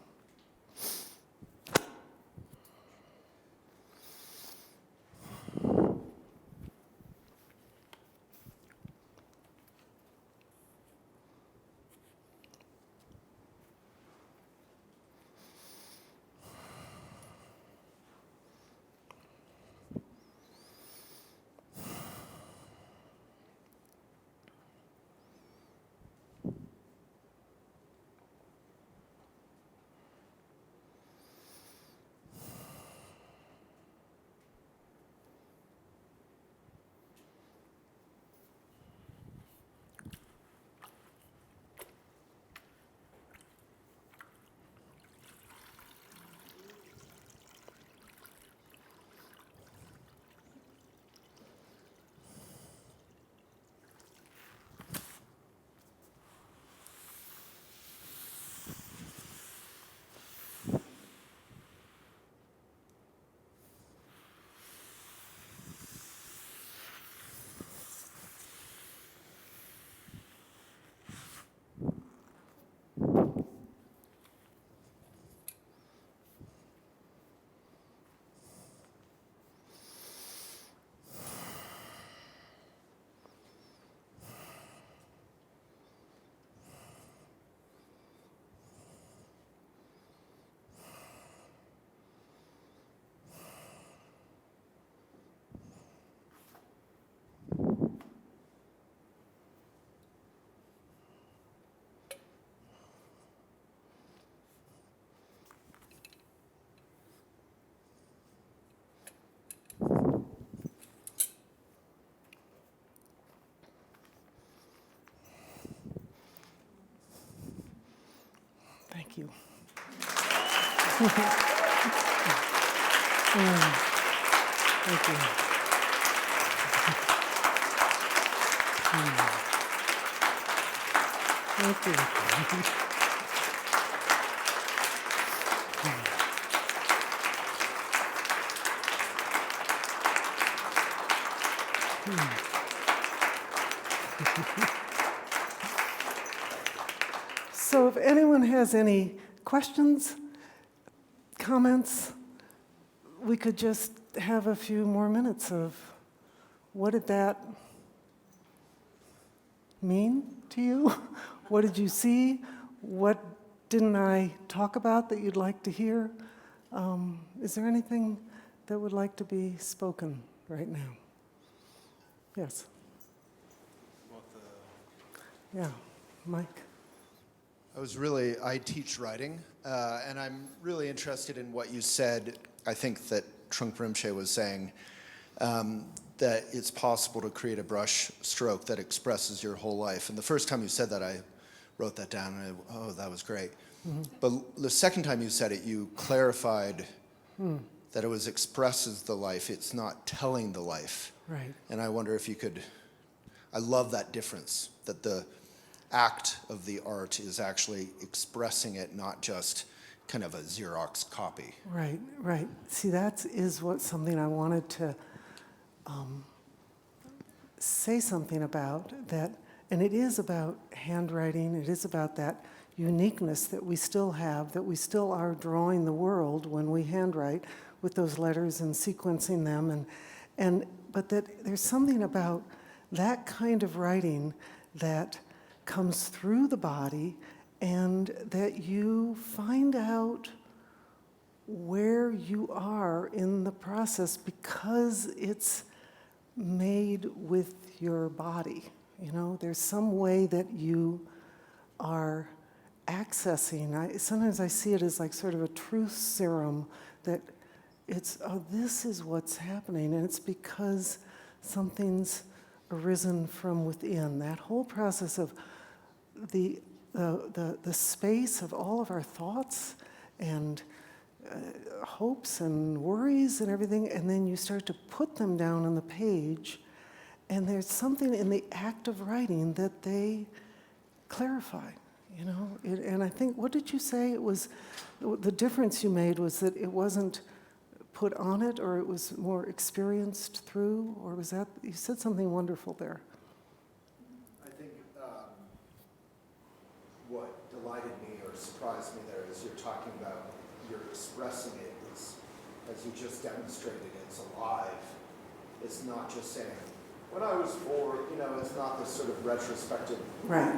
Thank you. Thank you. Thank you. So if anyone has any questions, comments, we could just have a few more minutes of what did that mean to you? What did you see? What didn't I talk about that you'd like to hear? Is there anything that would like to be spoken right now? Yes. Yeah, Mike. I teach writing, and I'm really interested in what you said. I think that Trungpa Rinpoche was saying that it's possible to create a brush stroke that expresses your whole life. And the first time you said that, I wrote that down, and that was great. Mm-hmm. But the second time you said it, you clarified that it expresses the life. It's not telling the life. Right. And I wonder if you could, I love that difference, that the act of the art is actually expressing it, not just kind of a Xerox copy. Right, right. See, that is something I wanted to say something about, that, and it is about handwriting, it is about that uniqueness that we still have, that we still are drawing the world when we handwrite with those letters and sequencing them, but that there's something about that kind of writing that comes through the body, and that you find out where you are in the process because it's made with your body. You know, there's some way that you are accessing. Sometimes I see it as like sort of a truth serum that it's, oh, this is what's happening, and it's because something's arisen from within. That whole process of the space of all of our thoughts and hopes and worries and everything, and then you start to put them down on the page, and there's something in the act of writing that they clarify, you know? And I think, what did you say? It was, the difference you made was that it wasn't put on it, or it was more experienced through, or was that, you said something wonderful there. I think what delighted me or surprised me there is you're talking about, you're expressing it as you just demonstrated, it's alive. It's not just saying, when I was 4, you know, it's not this sort of retrospective Right.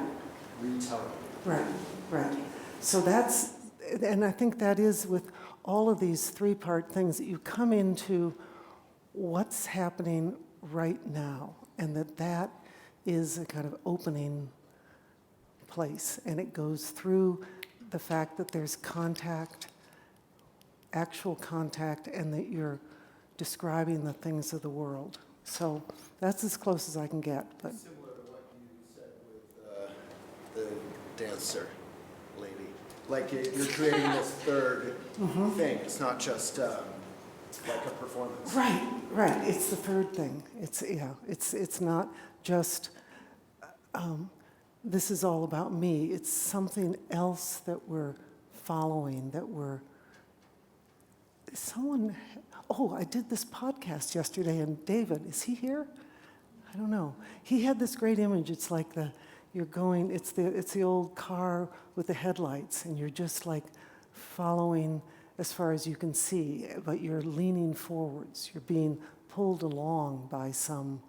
retelling. Right, right. So that's, and I think that is with all of these 3-part things, that you come into what's happening right now, and that is a kind of opening place, and it goes through the fact that there's contact, actual contact, and that you're describing the things of the world. So that's as close as I can get. But Similar to what you said with the dancer lady. Like you're creating this third thing. It's not just like a performance. right, right. It's the third thing. It's not just this is all about me. It's something else that we're following, that we're I did this podcast yesterday, and David, is he here? I don't know. He had this great image. It's like it's the old car with the headlights, and you're just like following as far as you can see, but you're leaning forwards. You're being pulled along by some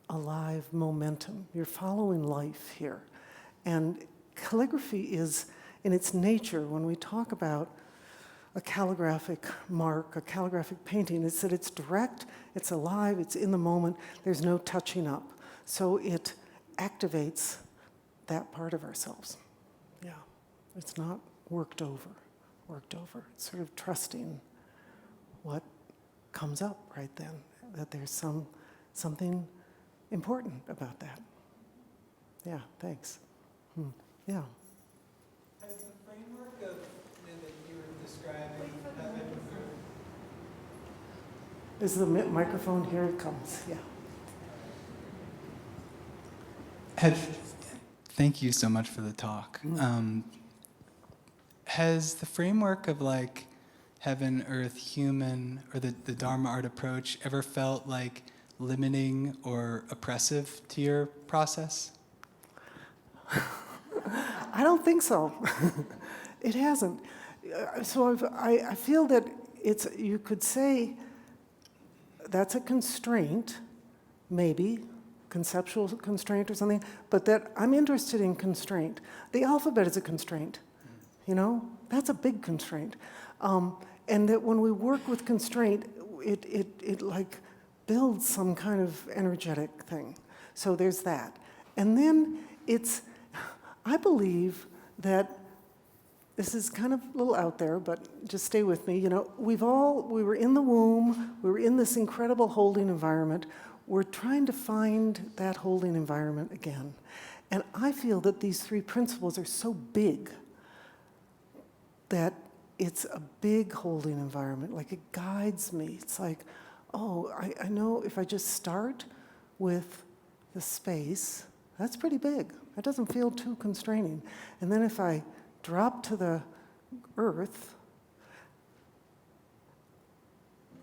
alive momentum. You're following life here. And calligraphy is, in its nature, when we talk about a calligraphic mark, a calligraphic painting, it's that it's direct, it's alive, it's in the moment, there's no touching up. So it activates that part of ourselves. Yeah, it's not worked over. It's sort of trusting what comes up right then, that there's something important about that. Yeah, thanks. Yeah. Has the framework of that you were describing heaven Is the microphone? Here it comes, yeah. Thank you so much for the talk. Has the framework of like heaven, earth, human, or the Dharma art approach ever felt like limiting or oppressive to your process? I don't think so. It hasn't. So I feel that you could say that's a constraint, maybe, conceptual constraint or something, but that I'm interested in constraint. The alphabet is a constraint, you know? That's a big constraint. And that when we work with constraint, it like builds some kind of energetic thing. So there's that. And then I believe that this is kind of a little out there, but just stay with me. You know, we were in the womb, we were in this incredible holding environment. We're trying to find that holding environment again. And I feel that these 3 principles are so big that it's a big holding environment. Like, it guides me. It's like, oh, I know if I just start with the space, that's pretty big. That doesn't feel too constraining. And then if I drop to the earth,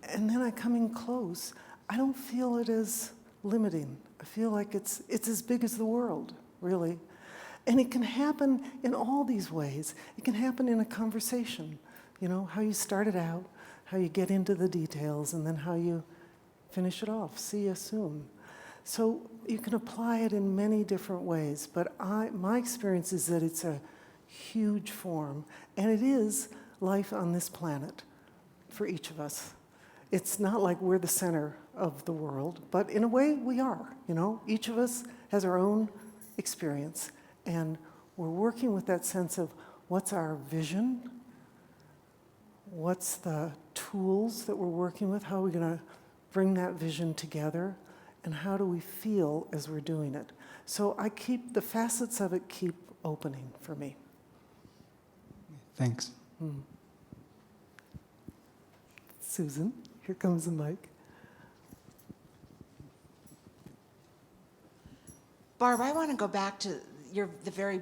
and then I come in close, I don't feel it as limiting. I feel like it's as big as the world, really. And it can happen in all these ways. It can happen in a conversation, you know, how you start it out, how you get into the details, and then how you finish it off. See you soon. So you can apply it in many different ways, but my experience is that it's a huge form, and it is life on this planet for each of us. It's not like we're the center of the world, but in a way we are, Each of us has our own experience, and we're working with that sense of what's our vision, what's the tools that we're working with, how are we going to bring that vision together, and how do we feel as we're doing it. So the facets of it keep opening for me. Thanks. Susan, here comes the mic. Barb, I want to go back to the very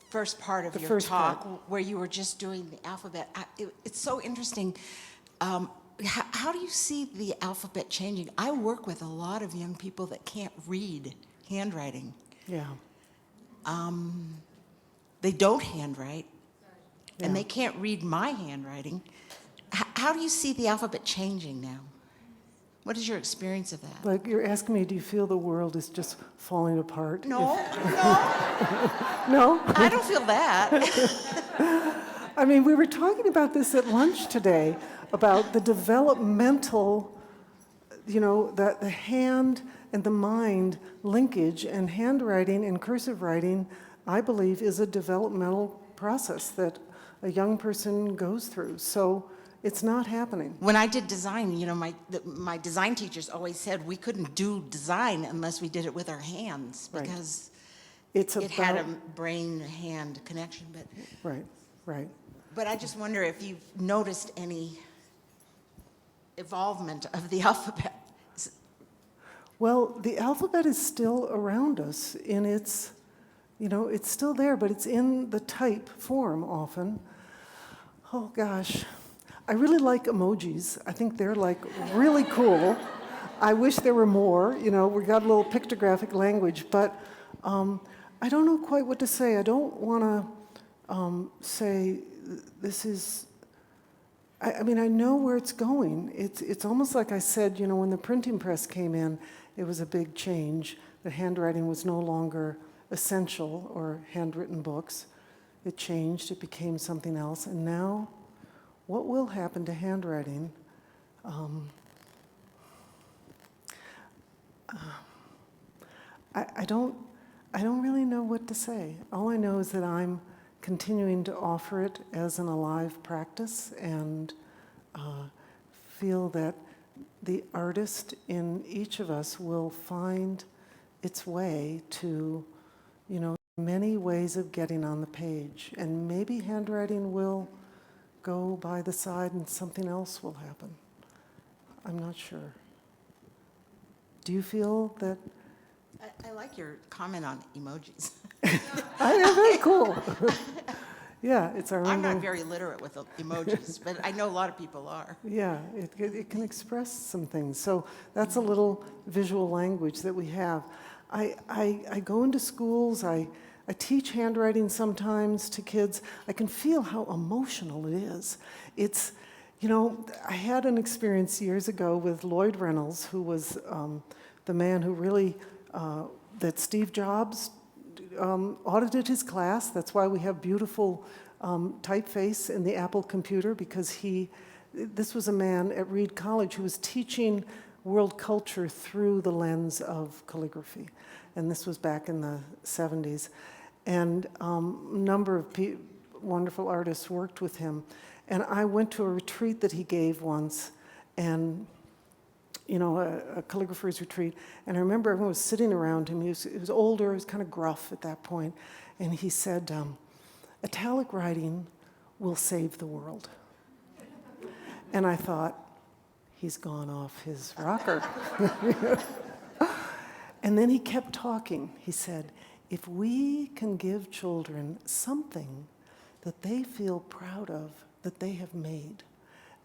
first part of your talk where you were just doing the alphabet. It's so interesting. How do you see the alphabet changing? I work with a lot of young people that can't read handwriting. Yeah. They don't handwrite, and Yeah. they can't read my handwriting. How do you see the alphabet changing now? What is your experience of that? Like you're asking me, do you feel the world is just falling apart? No, No? I don't feel that. I mean, we were talking about this at lunch today, about the developmental, the hand and the mind linkage, and handwriting and cursive writing, I believe, is a developmental process that a young person goes through. So it's not happening. When I did design, my design teachers always said we couldn't do design unless we did it with our hands, Right. because It had a brain-hand connection. Right. But I just wonder if you've noticed any evolvement of the alphabet. Well, the alphabet is still around us in its, it's still there, but it's in the type form often. Oh gosh, I really like emojis. I think they're like really cool. I wish there were more, we got a little pictographic language, but I don't know quite what to say. I don't want to say this is, I mean, I know where it's going. It's almost like I said, when the printing press came in, it was a big change. The handwriting was no longer essential, or handwritten books. It changed, it became something else. And now, what will happen to handwriting? I don't really know what to say. All I know is that I'm continuing to offer it as an alive practice, and feel that the artist in each of us will find its way to, many ways of getting on the page. And maybe handwriting will go by the side and something else will happen. I'm not sure. Do you feel that? I like your comment on emojis. They're very cool. Yeah, it's our own. I'm not very literate with emojis, but I know a lot of people are. Yeah, it can express some things. So that's a little visual language that we have. I go into schools, I teach handwriting sometimes to kids. I can feel how emotional it is. It's, I had an experience years ago with Lloyd Reynolds, who was the man who really, that Steve Jobs audited his class. That's why we have beautiful typeface in the Apple computer, because this was a man at Reed College who was teaching world culture through the lens of calligraphy. And this was back in the 70s. And a number of wonderful artists worked with him. And I went to a retreat that he gave once, and a calligrapher's retreat. And I remember everyone was sitting around him. He was older, he was kind of gruff at that point. And he said, italic writing will save the world. And I thought, he's gone off his rocker. And then he kept talking. He said, if we can give children something that they feel proud of, that they have made,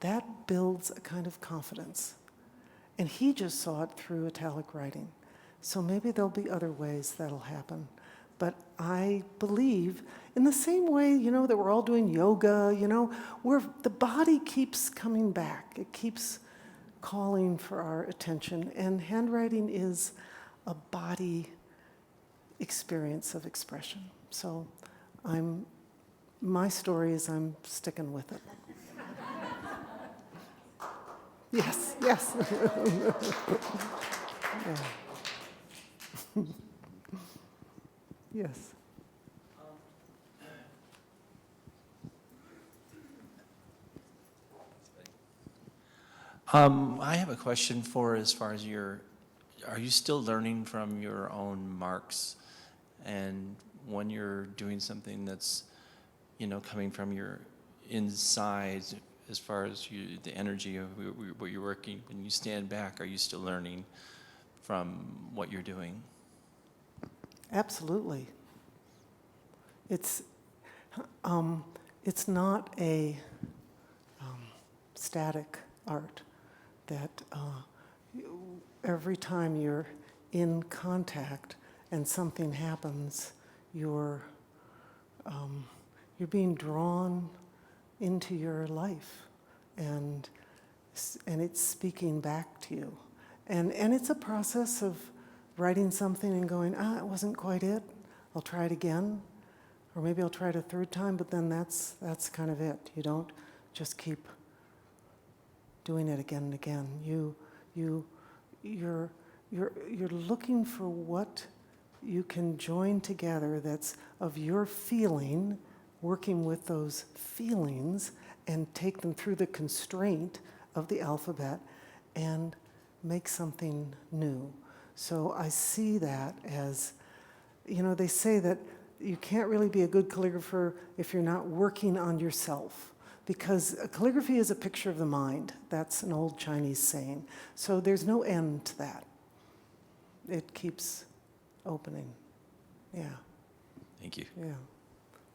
that builds a kind of confidence. And he just saw it through italic writing. So maybe there'll be other ways that'll happen. But I believe, in the same way, that we're all doing yoga, where the body keeps coming back. It keeps calling for our attention. And handwriting is a body experience of expression. So my story is I'm sticking with it. Yes, yes. Yeah. Yes. I have a question for as far as are you still learning from your own marks? And when you're doing something that's, coming from your inside, as far as the energy of what you're working, when you stand back, are you still learning from what you're doing? Absolutely. It's not a static art that every time you're in contact and something happens, you're being drawn into your life, and it's speaking back to you, and it's a process of writing something and going, it wasn't quite it. I'll try it again, or maybe I'll try it a third time. But then that's kind of it. You don't just keep doing it again and again. You're looking for what you can join together that's of your feeling, working with those feelings, and take them through the constraint of the alphabet and make something new. So I see that as, they say that you can't really be a good calligrapher if you're not working on yourself, because calligraphy is a picture of the mind. That's an old Chinese saying. So there's no end to that. It keeps opening. Yeah. Thank you. Yeah.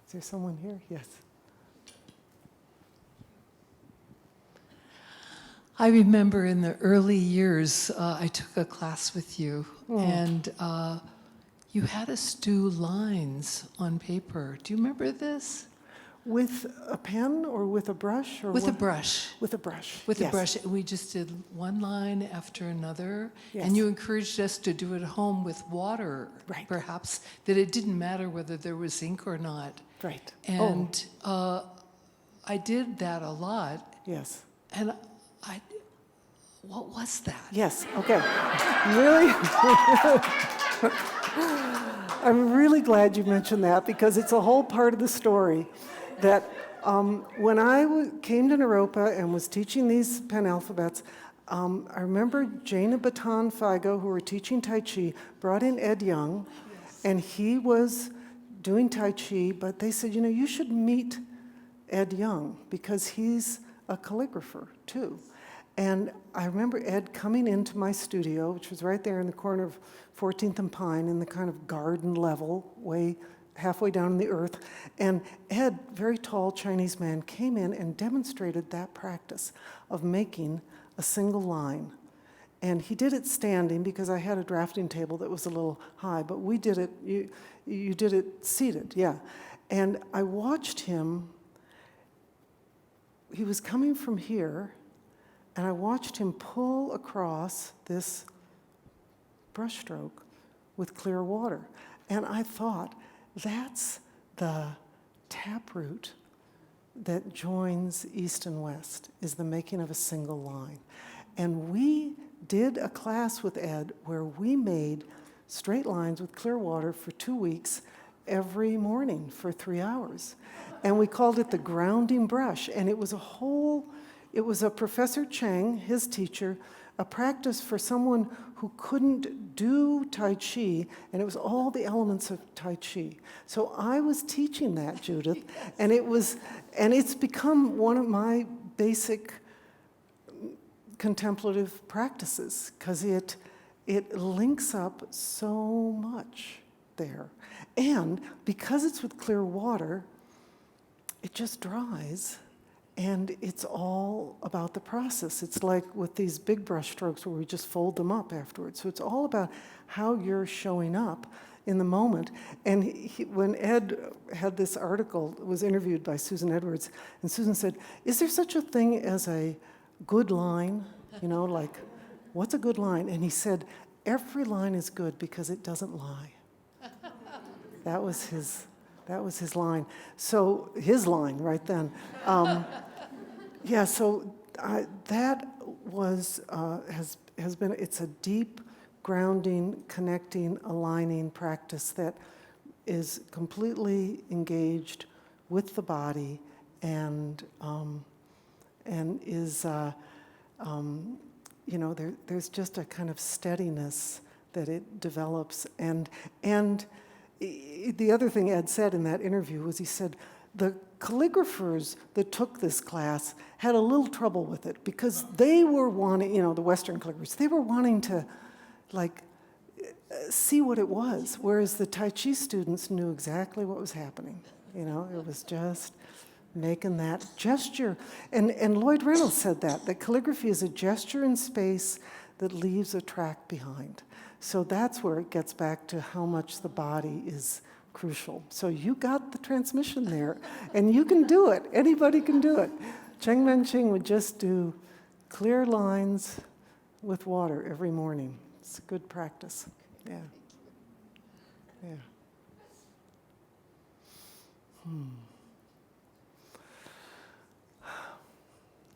Is there someone here? Yes. I remember in the early years, I took a class with you, and you had us do lines on paper. Do you remember this? With a pen or with a brush? Or With a brush. With a brush. With yes. a brush. We just did one line after another, Yes. and you encouraged us to do it at home with water, Right. perhaps, that it didn't matter whether there was ink or not. Right. And I did that a lot, Yes. and what was that? Yes, okay. Really? I'm really glad you mentioned that, because it's a whole part of the story that when I came to Naropa and was teaching these pen alphabets, I remember Jaina Batan Figo, who were teaching Tai Chi, brought in Ed Young, and he was doing Tai Chi, but they said, you should meet Ed Young, because he's a calligrapher too. And I remember Ed coming into my studio, which was right there in the corner of 14th and Pine, in the kind of garden level, halfway down in the earth. And Ed, very tall Chinese man, came in and demonstrated that practice of making a single line. And he did it standing, because I had a drafting table that was a little high, but we did it, you did it seated, yeah. And I watched him, he was coming from here, and I watched him pull across this brushstroke with clear water. And I thought, that's the taproot that joins East and West, is the making of a single line. And we did a class with Ed where we made straight lines with clear water for 2 weeks every morning for 3 hours. And we called it the grounding brush. And it was a Professor Cheng, his teacher, a practice for someone who couldn't do Tai Chi, and it was all the elements of Tai Chi. So I was teaching that, Judith, and it's become one of my basic contemplative practices, because it links up so much there. And because it's with clear water, it just dries. And it's all about the process. It's like with these big brush strokes where we just fold them up afterwards. So it's all about how you're showing up in the moment. And when Ed had this article, was interviewed by Susan Edwards, and Susan said, is there such a thing as a good line? Like, what's a good line? And he said, every line is good because it doesn't lie. That was his line. So his line right then. Yeah, so that was, has been, it's a deep grounding, connecting, aligning practice that is completely engaged with the body and is, there's just a kind of steadiness that it develops. And the other thing Ed said in that interview was he said, the calligraphers that took this class had a little trouble with it because they were wanting, the Western calligraphers, they were wanting to see what it was, whereas the Tai Chi students knew exactly what was happening. It was just making that gesture. And Lloyd Reynolds said that calligraphy is a gesture in space that leaves a track behind. So that's where it gets back to how much the body is crucial. So you got the transmission there, and you can do it. Anybody can do it. Cheng Men Ching would just do clear lines with water every morning. It's a good practice. Yeah. Yeah.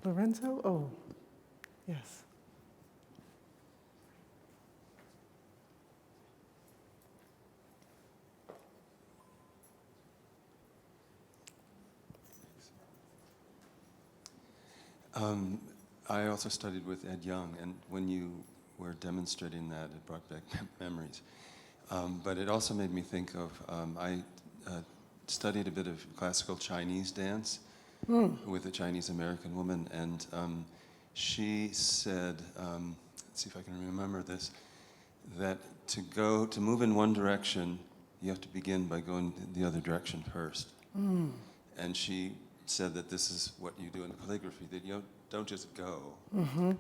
Lorenzo? Oh, yes. I also studied with Ed Young, and when you were demonstrating that, it brought back memories. But it also made me think of, I studied a bit of classical Chinese dance with a Chinese American woman, and she said, let's see if I can remember this, that to move in one direction, you have to begin by going the other direction first. And she said that this is what you do in calligraphy, that you don't just go. Mm-hmm.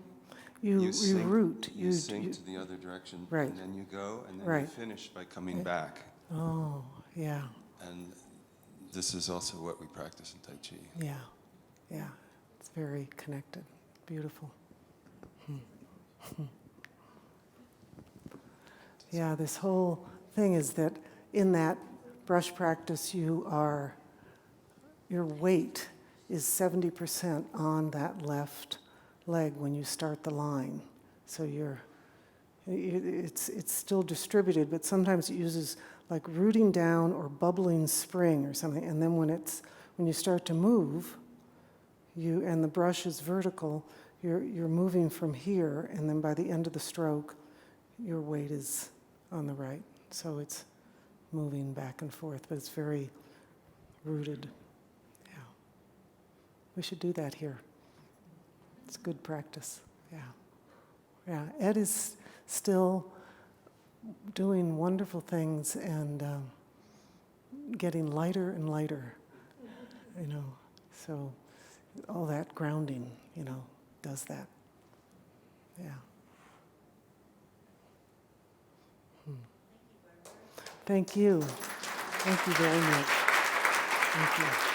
You root. You sink to the other direction, right. And then you go, and then right. you finish by coming back. Oh, yeah. And this is also what we practice in Tai Chi. Yeah, yeah. It's very connected. Beautiful. Yeah, this whole thing is that in that brush practice, your weight is 70% on that left leg when you start the line. So it's still distributed, but sometimes it uses like rooting down or bubbling spring or something. And then when you start to move, and the brush is vertical, you're moving from here, and then by the end of the stroke, your weight is on the right. So it's moving back and forth, but it's very rooted. Yeah. We should do that here. It's good practice. Yeah. Yeah. Ed is still doing wonderful things and getting lighter and lighter, So all that grounding, does that. Yeah. Thank you. Thank you very much. Thank you.